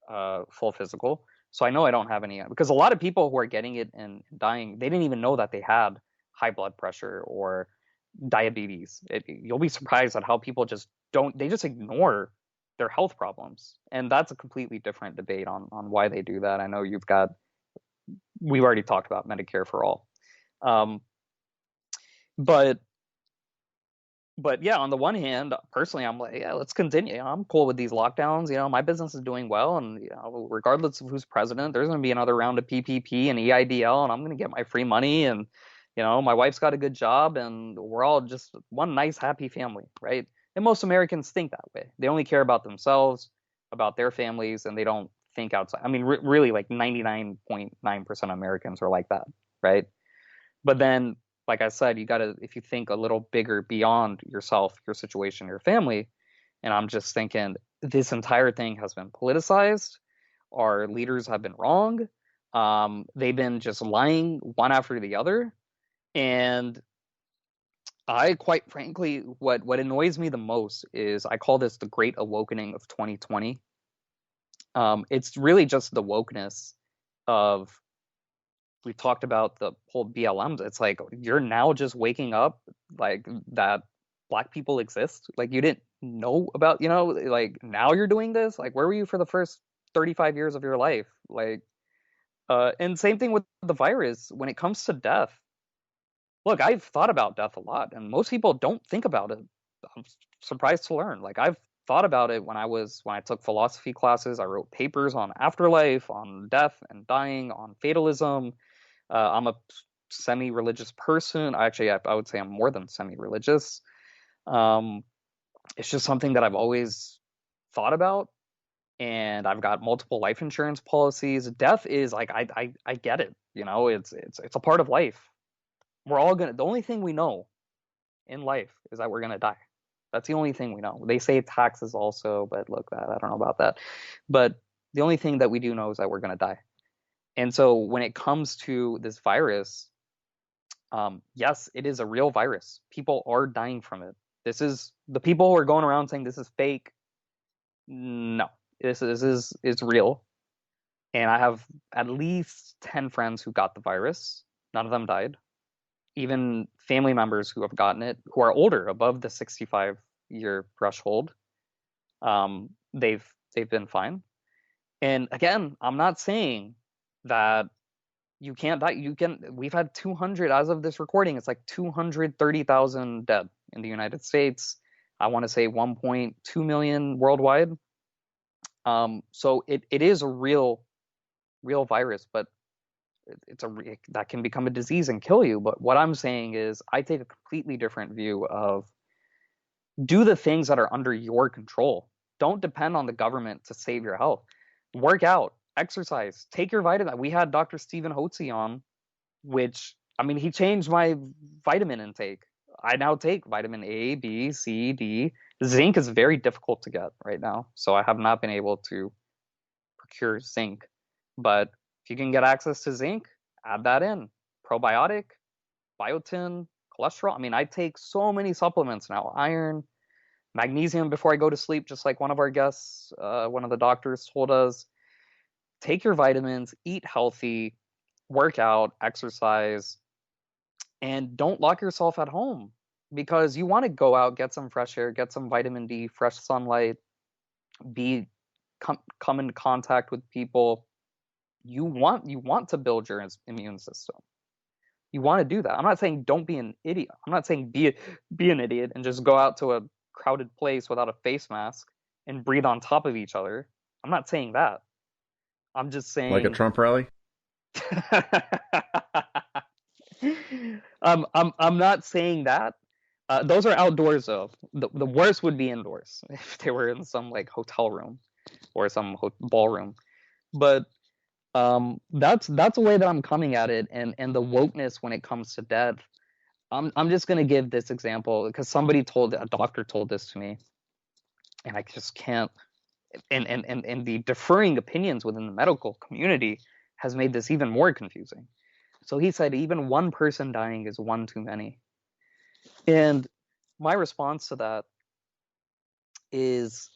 Speaker 2: full physical. So I know I don't have any, because a lot of people who are getting it and dying, they didn't even know that they had high blood pressure or diabetes. You'll be surprised at how people just they just ignore their health problems. And that's a completely different debate on why they do that. I know we've already talked about Medicare for all. Um, but yeah, on the one hand, personally, I'm like, yeah, let's continue. I'm cool with these lockdowns. My business is doing well, and regardless of who's president, there's going to be another round of PPP and EIDL, and I'm going to get my free money. And my wife's got a good job, and we're all just one nice, happy family, right? And most Americans think that way. They only care about themselves, about their families, and they don't think outside. I mean, really, like 99.9% of Americans are like that, right? But then, like I said, if you think a little bigger beyond yourself, your situation, your family, and I'm just thinking this entire thing has been politicized. Our leaders have been wrong. They've been just lying one after the other. And I, quite frankly, what annoys me the most is I call this the Great Awakening of 2020. It's really just the wokeness of, we talked about the whole BLMs. It's like you're now just waking up like that black people exist. Like you didn't know about, like now you're doing this. Like where were you for the first 35 years of your life? Like, and same thing with the virus when it comes to death. Look, I've thought about death a lot, and most people don't think about it. I'm surprised to learn. Like I've thought about it when I took philosophy classes. I wrote papers on afterlife, on death and dying, on fatalism. I'm a semi-religious person. Actually, I would say I'm more than semi-religious. It's just something that I've always thought about, and I've got multiple life insurance policies. Death is like I get it. It's a part of life. The only thing we know in life is that we're gonna die. That's the only thing we know. They say taxes also, but look, I don't know about that. But the only thing that we do know is that we're gonna die. And so when it comes to this virus, yes, it is a real virus. People are dying from it. The people who are going around saying this is fake. No, this is real. And I have at least 10 friends who got the virus. None of them died. Even family members who have gotten it, who are older, above the 65-year threshold, they've been fine. And again, I'm not saying that you can't die. We've had 200, as of this recording, it's like 230,000 dead in the United States. I want to say 1.2 million worldwide. So it is a real virus, but that can become a disease and kill you. But what I'm saying is I take a completely different view of, do the things that are under your control. Don't depend on the government to save your health. Work out, exercise, take your vitamin. We had Dr. Stephen Hotze on, which, I mean, he changed my vitamin intake. I now take vitamin A, B, C, D. Zinc is very difficult to get right now, so I have not been able to procure zinc. But if you can get access to zinc, add that in. Probiotic, biotin, cholesterol. I mean, I take so many supplements now. Iron, magnesium before I go to sleep, just like one of our guests, one of the doctors told us. Take your vitamins, eat healthy, work out, exercise, and don't lock yourself at home, because you want to go out, get some fresh air, get some vitamin D, fresh sunlight, come into contact with people. You want to build your immune system. You want to do that. I'm not saying don't be an idiot. I'm not saying be an idiot and just go out to a crowded place without a face mask and breathe on top of each other. I'm not saying that. I'm just saying,
Speaker 3: like a Trump rally.
Speaker 2: I'm not saying that. Those are outdoors though. The worst would be indoors if they were in some like hotel room or some ballroom. But that's the way that I'm coming at it, and the wokeness when it comes to death. I'm just gonna give this example because a doctor told this to me, and I just can't. And the differing opinions within the medical community has made this even more confusing. So he said even one person dying is one too many. And my response to that is,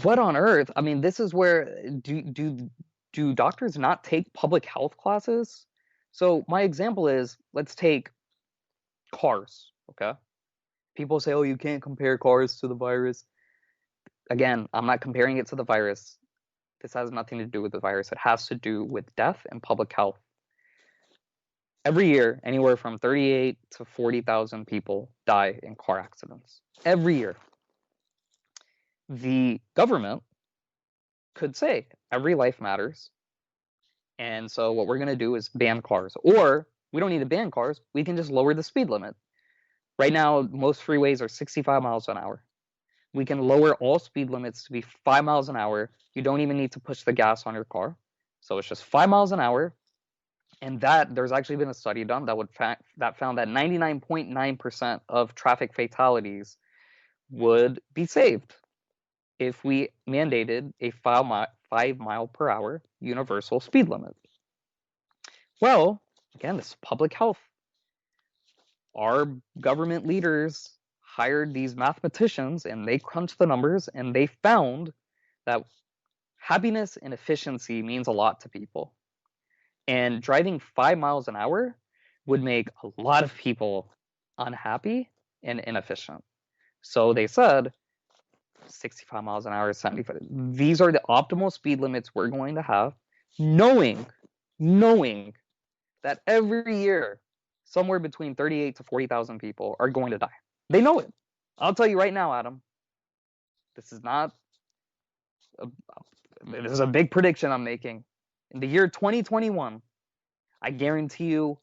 Speaker 2: what on earth? I mean, this is where do doctors not take public health classes? So my example is, let's take cars, okay? People say, oh, you can't compare cars to the virus. Again, I'm not comparing it to the virus. This has nothing to do with the virus. It has to do with death and public health. Every year, anywhere from 38 to 40,000 people die in car accidents. Every year. The government could say every life matters. And so what we're going to do is ban cars. Or we don't need to ban cars. We can just lower the speed limit. Right now, most freeways are 65 miles an hour. We can lower all speed limits to be 5 miles an hour. You don't even need to push the gas on your car. So it's just 5 miles an hour. And that there's actually been a study done that found that 99.9% of traffic fatalities would be saved if we mandated a 5 mile per hour universal speed limit. Well, again, this is public health. Our government leaders hired these mathematicians and they crunched the numbers and they found that happiness and efficiency means a lot to people. And driving 5 miles an hour would make a lot of people unhappy and inefficient. So they said 65 miles an hour, 75. These are the optimal speed limits we're going to have, knowing that every year somewhere between 38 to 40,000 people are going to die. They know it. I'll tell you right now, Adam, this is a big prediction I'm making. In the year 2021, I guarantee you,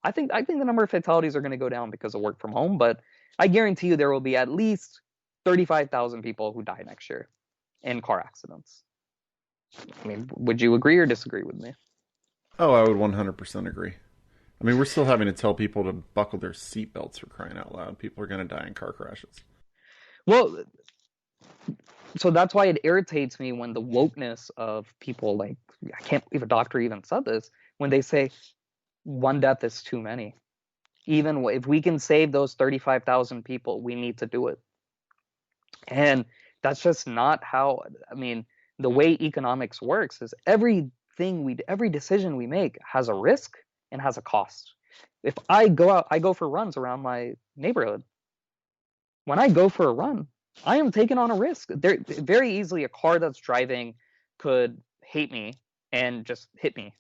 Speaker 2: I think the number of fatalities are going to go down because of work from home, but I guarantee you there will be at least 35,000 people who die next year in car accidents. I mean, would you agree or disagree with me?
Speaker 3: Oh, I would 100% agree. I mean, we're still having to tell people to buckle their seatbelts, for crying out loud. People are going to die in car crashes.
Speaker 2: Well, so that's why it irritates me when the wokeness of people, like, I can't believe a doctor even said this, when they say one death is too many. Even if we can save those 35,000 people, we need to do it. And that's just not how, I mean, the way economics works is every decision we make has a risk and has a cost. If I go for runs around my neighborhood. When I go for a run, I am taking on a risk. There, very easily, a car that's driving could hate me and just hit me.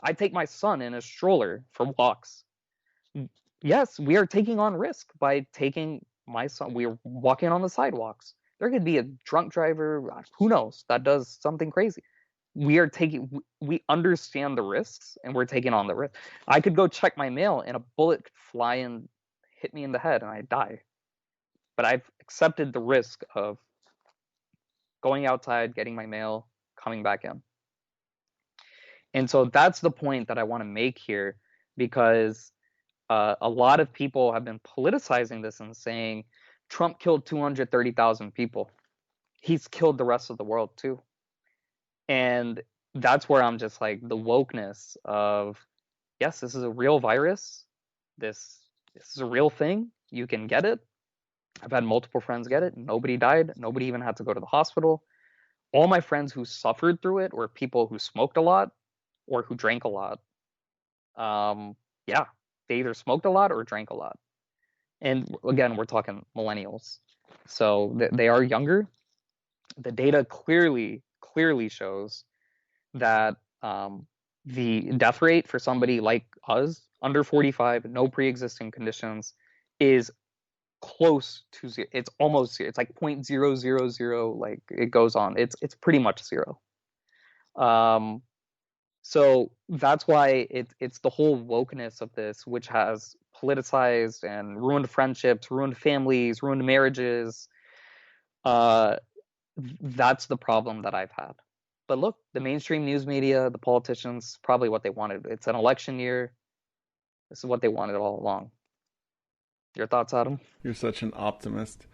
Speaker 2: I take my son in a stroller for walks. Yes, we are taking on risk by taking my son. We are walking on the sidewalks. There could be a drunk driver, who knows, that does something crazy. We understand the risks and we're taking on the risk. I could go check my mail and a bullet could fly and hit me in the head and I die. But I've accepted the risk of going outside, getting my mail, coming back in. And so that's the point that I want to make here, because a lot of people have been politicizing this and saying Trump killed 230,000 people. He's killed the rest of the world too. And that's where I'm just like, the wokeness of, yes, this is a real virus. This is a real thing. You can get it. I've had multiple friends get it. Nobody died. Nobody even had to go to the hospital. All my friends who suffered through it were people who smoked a lot or who drank a lot. Yeah, they either smoked a lot or drank a lot. And again, we're talking millennials. So they are younger. The data clearly shows that the death rate for somebody like us, under 45, no pre-existing conditions, is close to zero. It's almost zero. It's like 0.000, like it goes on. It's pretty much zero. So that's why it's the whole wokeness of this, which has politicized and ruined friendships, ruined families, ruined marriages. That's the problem that I've had. But look, the mainstream news media, the politicians, probably what they wanted. It's an election year. This is what they wanted all along. Your thoughts, Adam?
Speaker 3: You're such an optimist.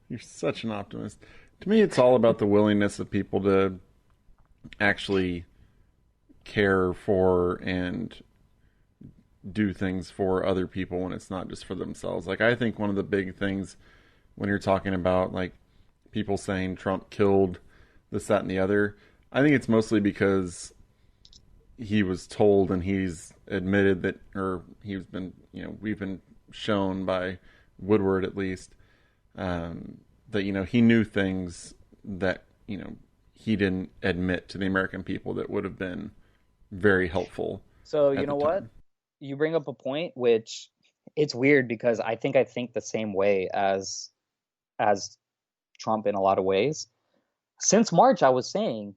Speaker 3: You're such an optimist. To me, it's all about the willingness of people to actually care for and do things for other people when it's not just for themselves. Like, I think one of the big things when you're talking about like people saying Trump killed this, that, and the other, I think it's mostly because he was told and he's admitted that, or he's been, we've been shown by Woodward at least, that, he knew things that, he didn't admit to the American people that would have been very helpful.
Speaker 2: So
Speaker 3: at
Speaker 2: you
Speaker 3: the
Speaker 2: know what?
Speaker 3: time.
Speaker 2: You bring up a point which it's weird because I think the same way as Trump in a lot of ways. Since March, I was saying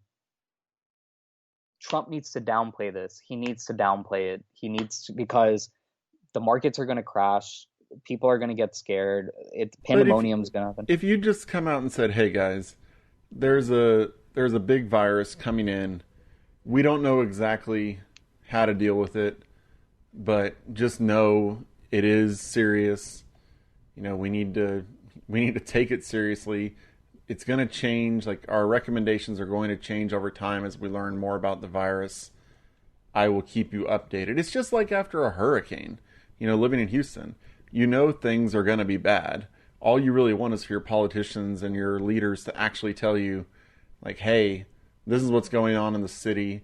Speaker 2: Trump needs to downplay this. He needs to downplay it. He needs to, because the markets are going to crash. People are going to get scared.
Speaker 3: But
Speaker 2: Pandemonium's going to happen.
Speaker 3: if you just come out and said, "Hey guys, there's a big virus coming in. We don't know exactly how to deal with it, but just know it is serious. We need to take it seriously. It's going to change. Like, our recommendations are going to change over time as we learn more about the virus. I will keep you updated." It's just like after a hurricane, living in Houston, things are going to be bad. All you really want is for your politicians and your leaders to actually tell you, like, "Hey, this is what's going on in the city.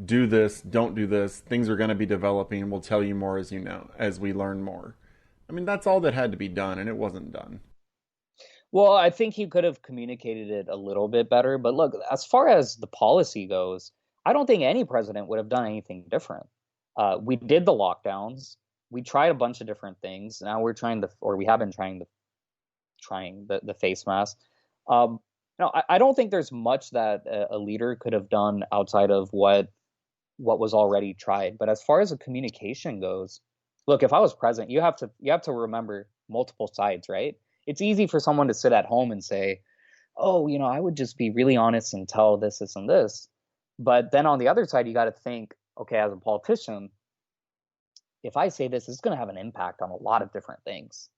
Speaker 3: Do this, don't do this. Things are going to be developing. We'll tell you more as we learn more." I mean, that's all that had to be done, and it wasn't done.
Speaker 2: Well, I think he could have communicated it a little bit better. But look, as far as the policy goes, I don't think any president would have done anything different. We did the lockdowns. We tried a bunch of different things. Now we have been trying the face mask. No, I don't think there's much that a leader could have done outside of what was already tried. But as far as the communication goes, look, if I was president, you have to remember multiple sides, right? It's easy for someone to sit at home and say, "Oh, I would just be really honest and tell this, and this." But then on the other side, you got to think, okay, as a politician, if I say this, it's going to have an impact on a lot of different things.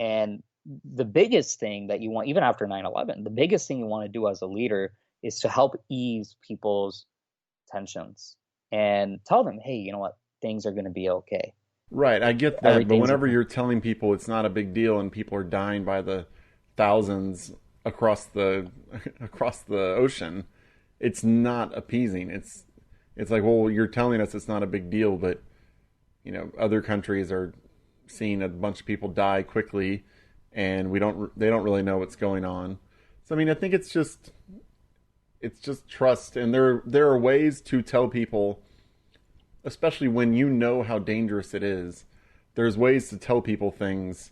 Speaker 2: And the biggest thing that you want, even after 9/11, the biggest thing you want to do as a leader is to help ease people's tensions and tell them, "Hey, you know what? Things are going to be okay.
Speaker 3: Right, I get that, but
Speaker 2: Everything's
Speaker 3: whenever
Speaker 2: okay."
Speaker 3: you're telling people it's not a big deal and people are dying by the thousands across the across the ocean, it's not appeasing. It's like, well, you're telling us it's not a big deal, but other countries are seeing a bunch of people die quickly, and they don't really know what's going on. So I mean, I think it's just trust, and there are ways to tell people, especially when you know how dangerous it is. There's ways to tell people things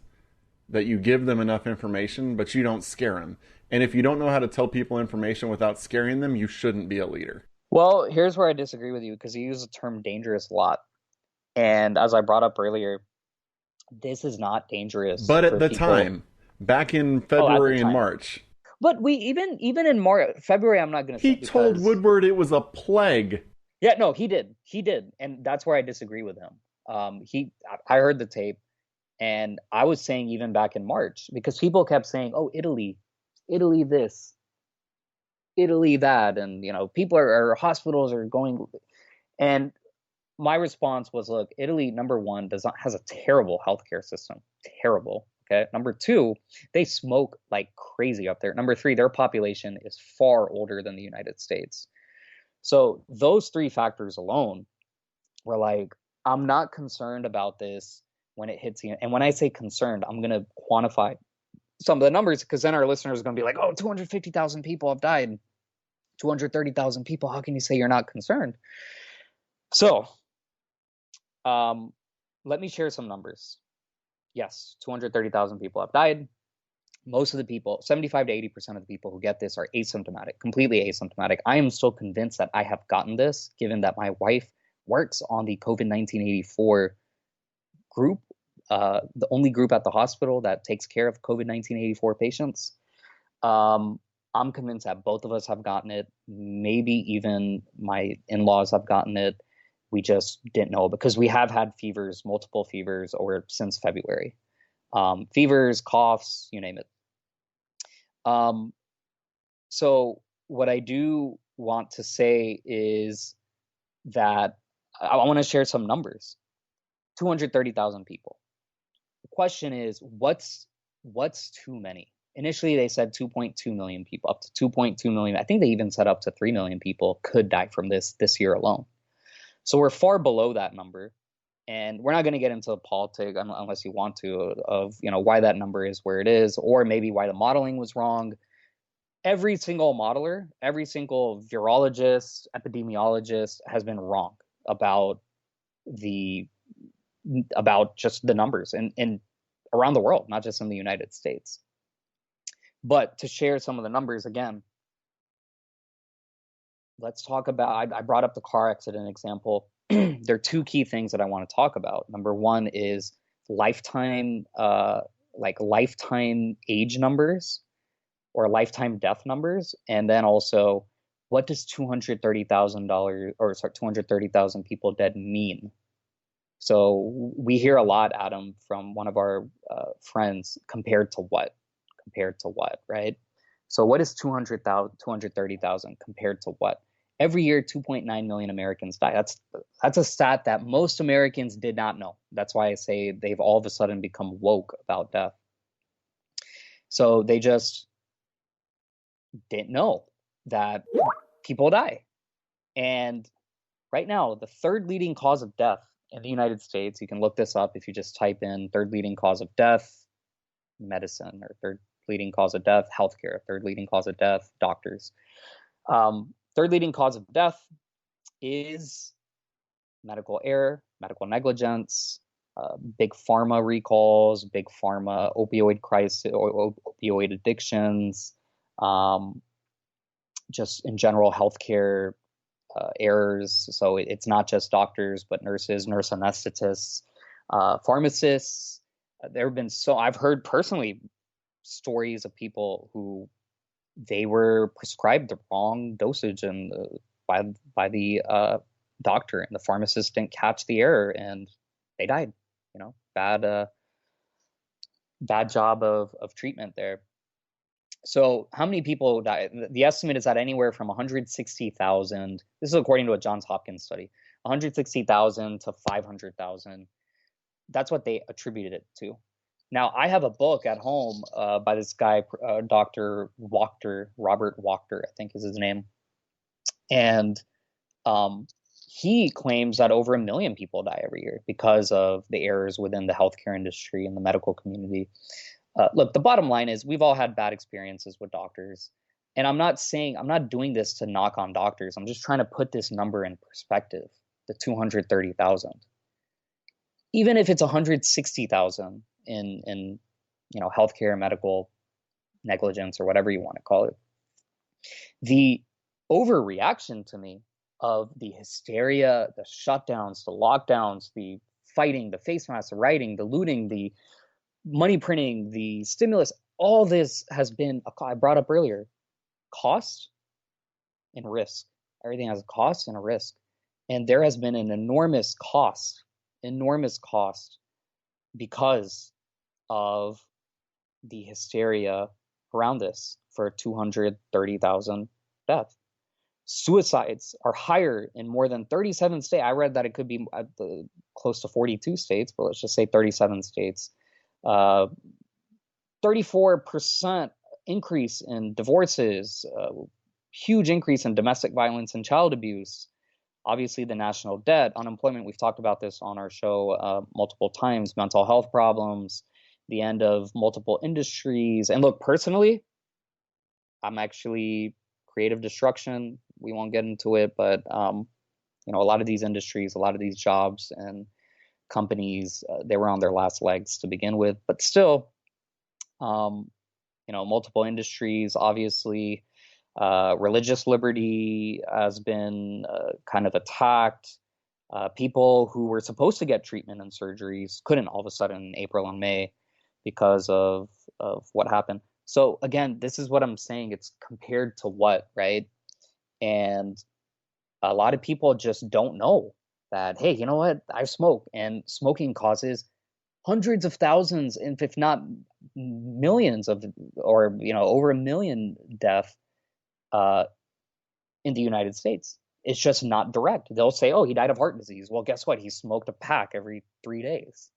Speaker 3: that you give them enough information, but you don't scare them. And if you don't know how to tell people information without scaring them, you shouldn't be a leader.
Speaker 2: Well, here's where I disagree with you because you use the term dangerous a lot. And as I brought up earlier, this is not dangerous
Speaker 3: But at
Speaker 2: for
Speaker 3: the
Speaker 2: people.
Speaker 3: time, back in
Speaker 2: Oh, at the
Speaker 3: February and
Speaker 2: time.
Speaker 3: March,
Speaker 2: But we even in March, February, I'm not going to say
Speaker 3: he told
Speaker 2: because
Speaker 3: Woodward it was a plague.
Speaker 2: yeah, no, he did, and that's where I disagree with him. I heard the tape, and I was saying even back in March because people kept saying, "Oh, Italy this, Italy that," and people or hospitals are going, and my response was, look, Italy, number one, has a terrible healthcare system. Terrible. Okay. Number two, they smoke like crazy up there. Number three, their population is far older than the United States. So those three factors alone were like, I'm not concerned about this when it hits you. And when I say concerned, I'm going to quantify some of the numbers because then our listeners are going to be like, oh, 250,000 people have died. 230,000 people. How can you say you're not concerned? So, let me share some numbers. Yes, 230,000 people have died. Most of the people, 75 to 80% of the people who get this are asymptomatic, completely asymptomatic. I am still convinced that I have gotten this, given that my wife works on the COVID-19 84 group, the only group at the hospital that takes care of COVID-19 84 patients. I'm convinced that both of us have gotten it. Maybe even my in-laws have gotten it. We just didn't know because we have had fevers, multiple fevers, or since February. Fevers, coughs, you name it. So what I do want to say is that I want to share some numbers. 230,000 people. The question is, what's too many? Initially, they said 2.2 million people, up to 2.2 million. I think they even said up to 3 million people could die from this year alone. So we're far below that number. And we're not going to get into the politics unless you want to of, why that number is where it is, or maybe why the modeling was wrong. Every single modeler, every single virologist, epidemiologist has been wrong about just the numbers and around the world, not just in the United States. But to share some of the numbers again, let's talk about, I brought up the car accident example. There are two key things that I want to talk about. Number one is lifetime age numbers or lifetime death numbers. And then also, what does $230,000 people dead mean? So we hear a lot, Adam, from one of our friends, compared to what, right? So what is 230,000 compared to what? Every year, 2.9 million Americans die. That's a stat that most Americans did not know. That's why I say they've all of a sudden become woke about death. So they just didn't know that people die. And right now, the third leading cause of death in the United States, you can look this up if you just type in third leading cause of death, medicine, or third leading cause of death, healthcare, third leading cause of death, doctors. Third leading cause of death is medical error, medical negligence, big pharma recalls, big pharma opioid crisis, or opioid addictions, just in general healthcare errors. So it's not just doctors, but nurses, nurse anesthetists, pharmacists. There have been I've heard personally stories of people who they were prescribed the wrong dosage and by the doctor, and the pharmacist didn't catch the error and they died. Bad job of treatment there. So how many people die? The estimate is that anywhere from 160,000, this is according to a Johns Hopkins study, 160,000 to 500,000. That's what they attributed it to. Now, I have a book at home by this guy, Dr. Wachter, Robert Wachter, I think is his name. And he claims that over 1 million people die every year because of the errors within the healthcare industry and the medical community. Look, the bottom line is we've all had bad experiences with doctors. And I'm not doing this to knock on doctors. I'm just trying to put this number in perspective, the 230,000. Even if it's 160,000 in healthcare, medical negligence, or whatever you want to call it, the overreaction to me of the hysteria, the shutdowns, the lockdowns, the fighting, the face masks, the rioting, the looting, the money printing, the stimulus, all this has been, I brought up earlier, cost and risk. Everything has a cost and a risk. And there has been an enormous cost because of the hysteria around this for 230,000 deaths. Suicides are higher in more than 37 states. I read that it could be close to 42 states, but let's just say 37 states. 34% increase in divorces, huge increase in domestic violence and child abuse. Obviously, the national debt, unemployment, we've talked about this on our show multiple times, mental health problems, the end of multiple industries. And look, personally, I'm actually creative destruction. We won't get into it, but a lot of these industries, a lot of these jobs and companies, they were on their last legs to begin with. But still, multiple industries, obviously, religious liberty has been kind of attacked. People who were supposed to get treatment and surgeries couldn't all of a sudden in April and May because of what happened. So again, this is what I'm saying. It's compared to what, right? And a lot of people just don't know that, hey, you know what? I smoke, and smoking causes hundreds of thousands, if not millions of, or over 1 million deaths in the United States. It's just not direct. They'll say, oh, he died of heart disease. Well, guess what? He smoked a pack every 3 days.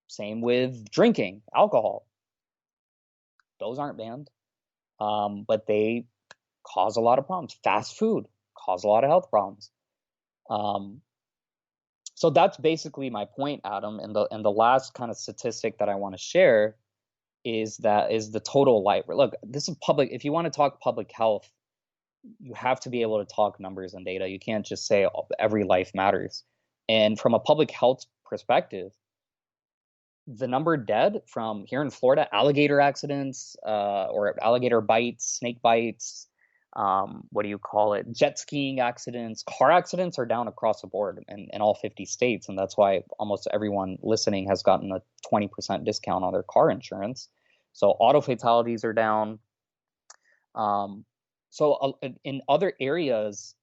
Speaker 2: Same with drinking alcohol. Those aren't banned, but they cause a lot of problems. Fast food cause a lot of health problems. So that's basically my point, Adam. And the last kind of statistic that I want to share is the total life. Look, this is public. If you want to talk public health, you have to be able to talk numbers and data. You can't just say every life matters. And from a public health perspective, the number dead from here in Florida, alligator accidents, or alligator bites, snake bites, jet skiing accidents, car accidents are down across the board in all 50 states. And that's why almost everyone listening has gotten a 20% discount on their car insurance. So auto fatalities are down. So in other areas,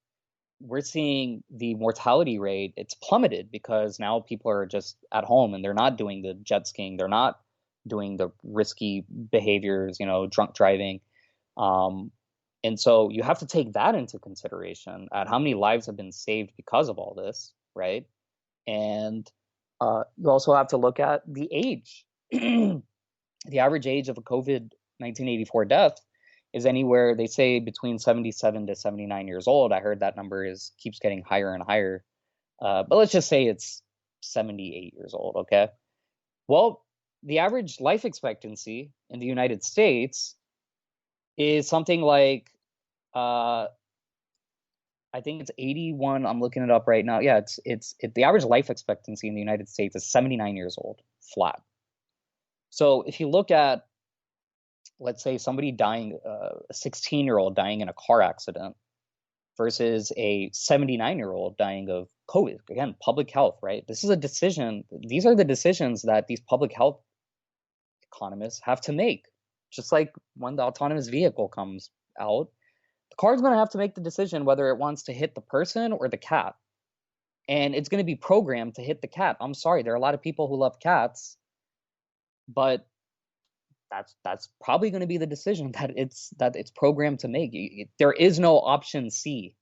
Speaker 2: we're seeing the mortality rate, it's plummeted because now people are just at home and they're not doing the jet skiing. They're not doing the risky behaviors, drunk driving. And so you have to take that into consideration at how many lives have been saved because of all this, right? And you also have to look at the age. The average age of a COVID 1984 death is anywhere, they say, between 77 to 79 years old. I heard that number keeps getting higher and higher. But let's just say it's 78 years old, okay? Well, the average life expectancy in the United States is something like, I think it's 81. I'm looking it up right now. Yeah, the average life expectancy in the United States is 79 years old, flat. So if you look at, let's say, somebody dying, a 16-year-old dying in a car accident versus a 79-year-old dying of COVID, again, public health, right? This is a decision. These are the decisions that these public health economists have to make. Just like when the autonomous vehicle comes out, the car's going to have to make the decision whether it wants to hit the person or the cat. And it's going to be programmed to hit the cat. I'm sorry, there are a lot of people who love cats, but that's probably going to be the decision that it's programmed to make. There is no option C.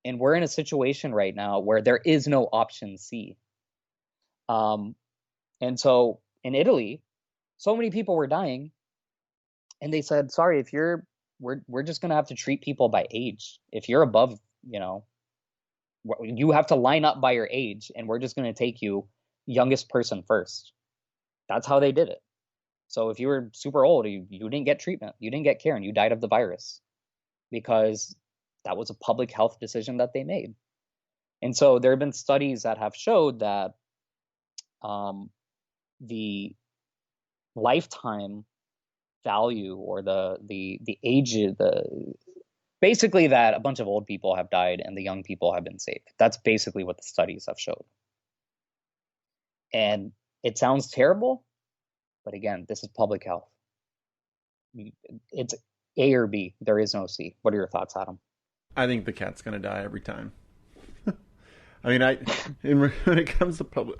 Speaker 2: And we're in a situation right now where there is no option C. And so in Italy, so many people were dying, and they said, sorry, we're just going to have to treat people by age. If you're above, you have to line up by your age, and we're just going to take you youngest person first. That's how they did it. So if you were super old, you didn't get treatment, you didn't get care, and you died of the virus because that was a public health decision that they made. And so there have been studies that have showed that the lifetime value or the age, basically that a bunch of old people have died and the young people have been saved. That's basically what the studies have showed. And it sounds terrible, but again, this is public health. It's A or B. There is no C. What are your thoughts, Adam?
Speaker 3: I think the cat's going to die every time. I mean, when it comes to public,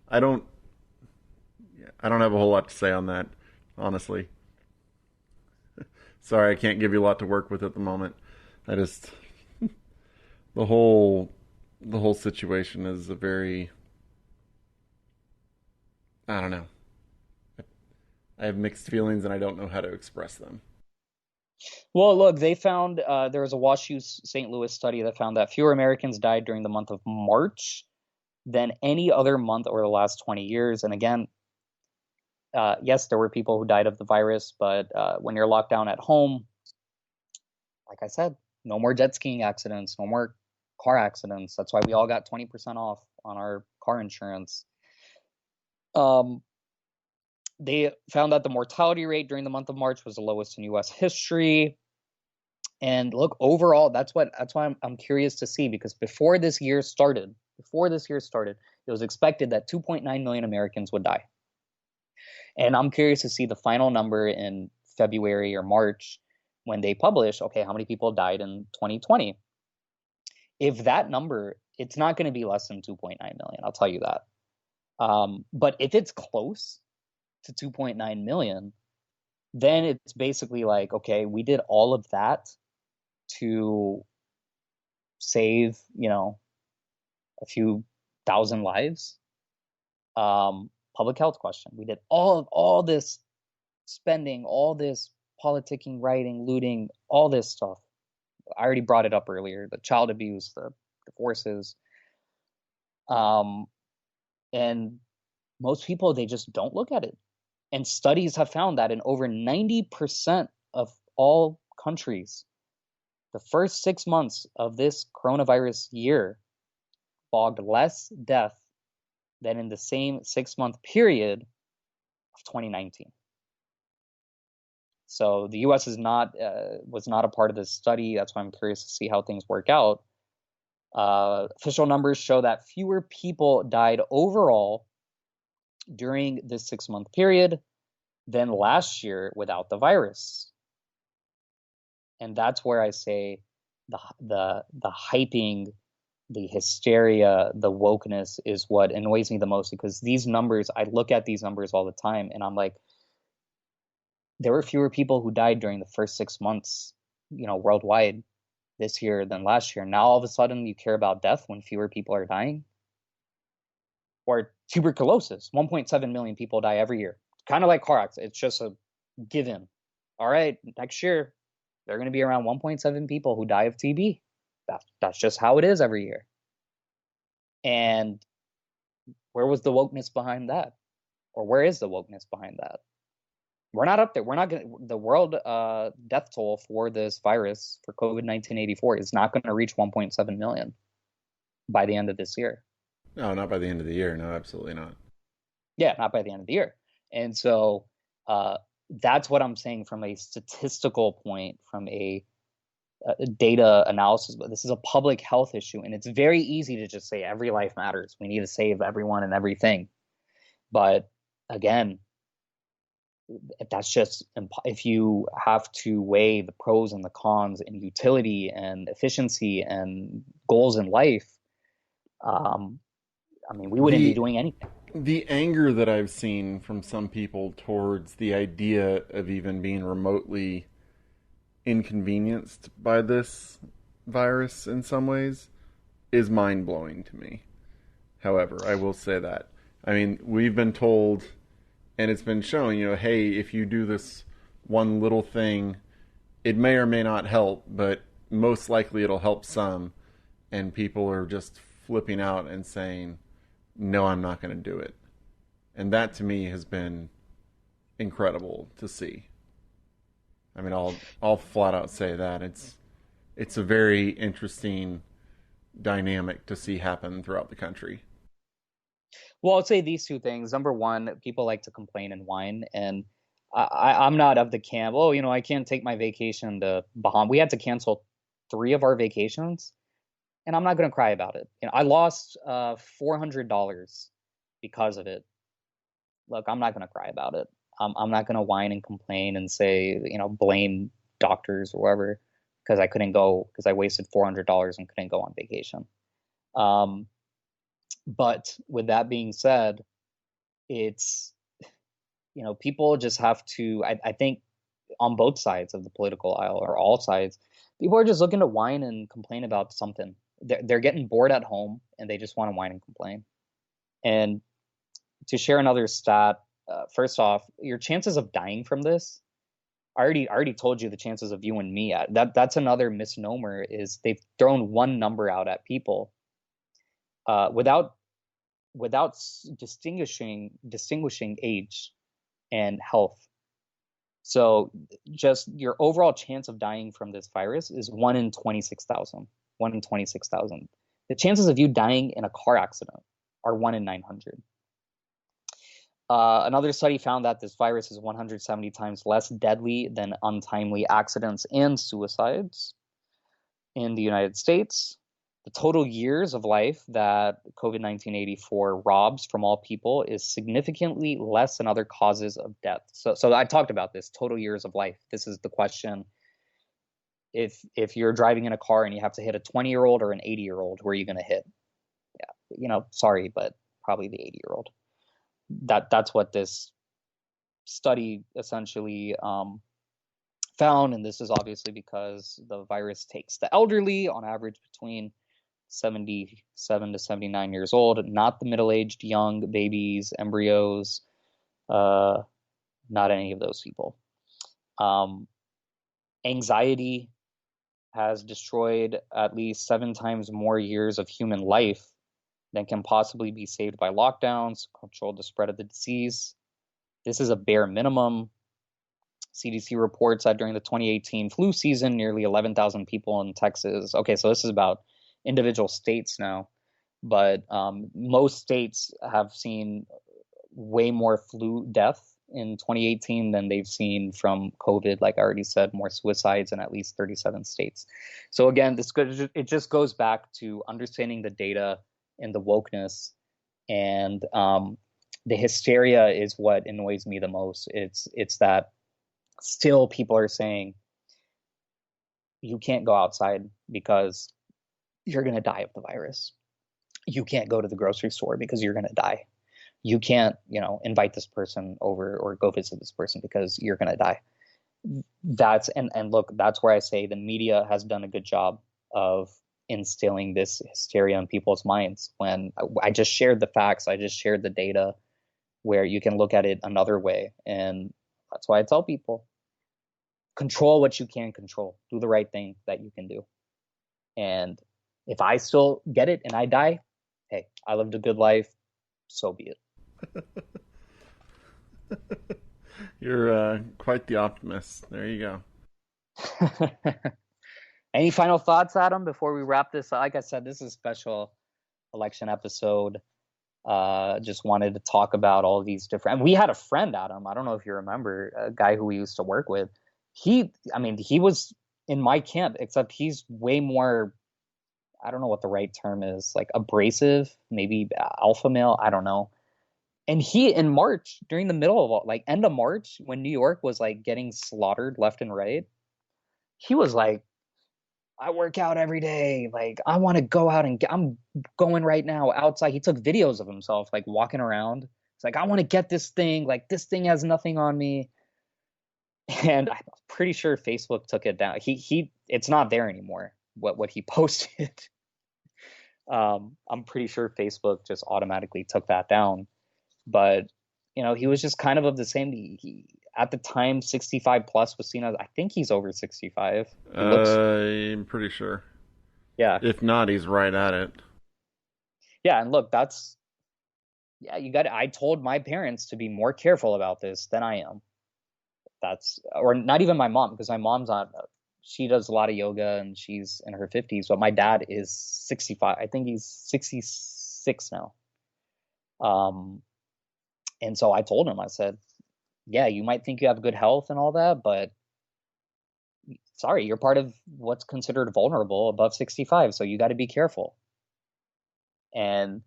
Speaker 3: I don't have a whole lot to say on that, honestly. Sorry, I can't give you a lot to work with at the moment. The whole situation is a very, I don't know. I have mixed feelings and I don't know how to express them.
Speaker 2: Well, look, they found there was a WashU St. Louis study that found that fewer Americans died during the month of March than any other month over the last 20 years. And again, yes, there were people who died of the virus, but when you're locked down at home, like I said, no more jet skiing accidents, no more car accidents. That's why we all got 20% off on our car insurance. They found that the mortality rate during the month of March was the lowest in U.S. history. And look, overall, that's why I'm curious to see, because before this year started, it was expected that 2.9 million Americans would die. And I'm curious to see the final number in February or March when they publish, okay, how many people died in 2020? If that number, it's not going to be less than 2.9 million, I'll tell you that. But if it's close to 2.9 million, then it's basically like, okay, we did all of that to save, a few thousand lives. Public health question. We did all this spending, all this politicking, rioting, looting, all this stuff. I already brought it up earlier, the child abuse, the divorces. And most people, they just don't look at it. And studies have found that in over 90% of all countries, the first 6 months of this coronavirus year logged less death than in the same 6-month period of 2019. So the U.S. was not a part of this study. That's why I'm curious to see how things work out. Official numbers show that fewer people died overall during this 6-month period than last year without the virus. And that's where I say the hyping, the hysteria, the wokeness is what annoys me the most, because these numbers, I look at these numbers all the time and I'm like, there were fewer people who died during the first 6 months, worldwide this year than last year. Now all of a sudden you care about death when fewer people are dying? Or tuberculosis, 1.7 million people die every year. Kind of like car accidents, it's just a given. All right, next year there are going to be around 1.7 people who die of TB. That's just how it is every year. And where was the wokeness behind that? Or where is the wokeness behind that? We're not up there. We're not going. The world death toll for this virus, for COVID-19 84, is not going to reach 1.7 million by the end of this year.
Speaker 3: No, not by the end of the year. No, absolutely not.
Speaker 2: Yeah, not by the end of the year. And so that's what I'm saying from a statistical point, from a data analysis. But this is a public health issue, and it's very easy to just say every life matters. We need to save everyone and everything. But again, that's just, if you have to weigh the pros and the cons and utility and efficiency and goals in life, we wouldn't be doing anything.
Speaker 3: The anger that I've seen from some people towards the idea of even being remotely inconvenienced by this virus in some ways is mind-blowing to me. However, I will say that. We've been told, and it's been shown, hey, if you do this one little thing, it may or may not help, but most likely it'll help some. And people are just flipping out and saying, no, I'm not going to do it. And that to me has been incredible to see. I'll flat out say that. It's a very interesting dynamic to see happen throughout the country.
Speaker 2: Well, I'll say these two things. Number one, people like to complain and whine, and I'm not of the camp, I can't take my vacation to Bahamas. We had to cancel 3 of our vacations, and I'm not going to cry about it. I lost $400 because of it. Look, I'm not going to cry about it. I'm not going to whine and complain and say, blame doctors or whatever, because I couldn't go, because I wasted $400 and couldn't go on vacation. But with that being said, it's, people just have to, I think on both sides of the political aisle, or all sides, people are just looking to whine and complain about something. They're getting bored at home and they just want to whine and complain. And to share another stat, first off, your chances of dying from this, I already told you the chances of you and me. That's another misnomer, is they've thrown one number out at people without distinguishing age and health. So just your overall chance of dying from this virus is 1 in 26,000. 1 in 26,000. The chances of you dying in a car accident are 1 in 900. Another study found that this virus is 170 times less deadly than untimely accidents and suicides in the United States. The total years of life that COVID-19 84 robs from all people is significantly less than other causes of death. So I talked about this, total years of life. This is the question. If you're driving in a car and you have to hit a 20-year-old or an 80-year-old, who are you going to hit? Yeah, sorry, but probably the 80-year-old. That's what this study essentially found, and this is obviously because the virus takes the elderly, on average between 77 to 79 years old, not the middle-aged young babies, embryos, not any of those people. Anxiety has destroyed at least 7 times more years of human life than can possibly be saved by lockdowns, control the spread of the disease. This is a bare minimum. CDC reports that during the 2018 flu season, nearly 11,000 people in Texas. Okay, so this is about individual states now, but most states have seen way more flu death in 2018 than they've seen from COVID. Like I already said, more suicides in at least 37 states. So again, it just goes back to understanding the data and the wokeness, and the hysteria is what annoys me the most. It's that still people are saying you can't go outside because you're going to die of the virus. You can't go to the grocery store because you're going to die. You can't, invite this person over or go visit this person because you're going to die. And look, that's where I say the media has done a good job of instilling this hysteria in people's minds. When I just shared the facts, I just shared the data where you can look at it another way. And that's why I tell people, control what you can control. Do the right thing that you can do. And if I still get it and I die, hey, I lived a good life, so be it.
Speaker 3: You're quite the optimist. There you go.
Speaker 2: Any final thoughts, Adam, before we wrap this? Like I said, this is a special election episode. Just wanted to talk about all these different. And we had a friend, Adam. I don't know if you remember, a guy who we used to work with. He was in my camp, except he's way more. I don't know what the right term is, like abrasive, maybe alpha male. I don't know. And he, in March, during the middle of end of March, when New York was like getting slaughtered left and right, he was like, I work out every day. Like, I want to go out and I'm going right now outside. He took videos of himself, like walking around. It's like, I want to get this thing. Like, this thing has nothing on me. And I'm pretty sure Facebook took it down. It's not there anymore. What he posted. I'm pretty sure Facebook just automatically took that down. But, he was just kind of the same. He at the time, 65 plus was seen as, I think he's over 65.
Speaker 3: I'm pretty sure.
Speaker 2: Yeah.
Speaker 3: If not, he's right at it.
Speaker 2: Yeah. And look, I told my parents to be more careful about this than I am. Or not even my mom, because my mom's not, she does a lot of yoga and she's in her 50s, but my dad is 65. I think he's 66 now. And so I told him, I said, yeah, you might think you have good health and all that, but sorry, you're part of what's considered vulnerable above 65. So you got to be careful. And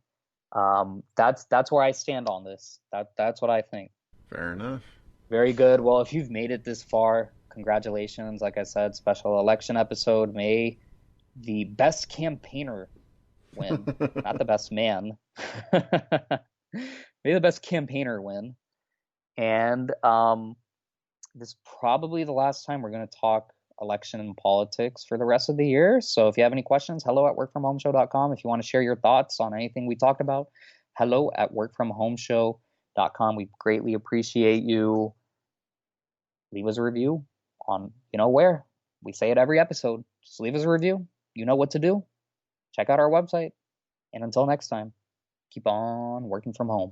Speaker 2: that's where I stand on this. That's what I think.
Speaker 3: Fair enough.
Speaker 2: Very good. Well, if you've made it this far, congratulations. Like I said, special election episode. May the best campaigner win, not the best man. May the best campaigner win. And this is probably the last time we're going to talk election and politics for the rest of the year. So if you have any questions, hello@workfromhomeshow.com. If you want to share your thoughts on anything we talked about, hello@workfromhomeshow.com. We greatly appreciate you. Leave us a review on, where. We say it every episode. Just leave us a review. You know what to do. Check out our website. And until next time, keep on working from home.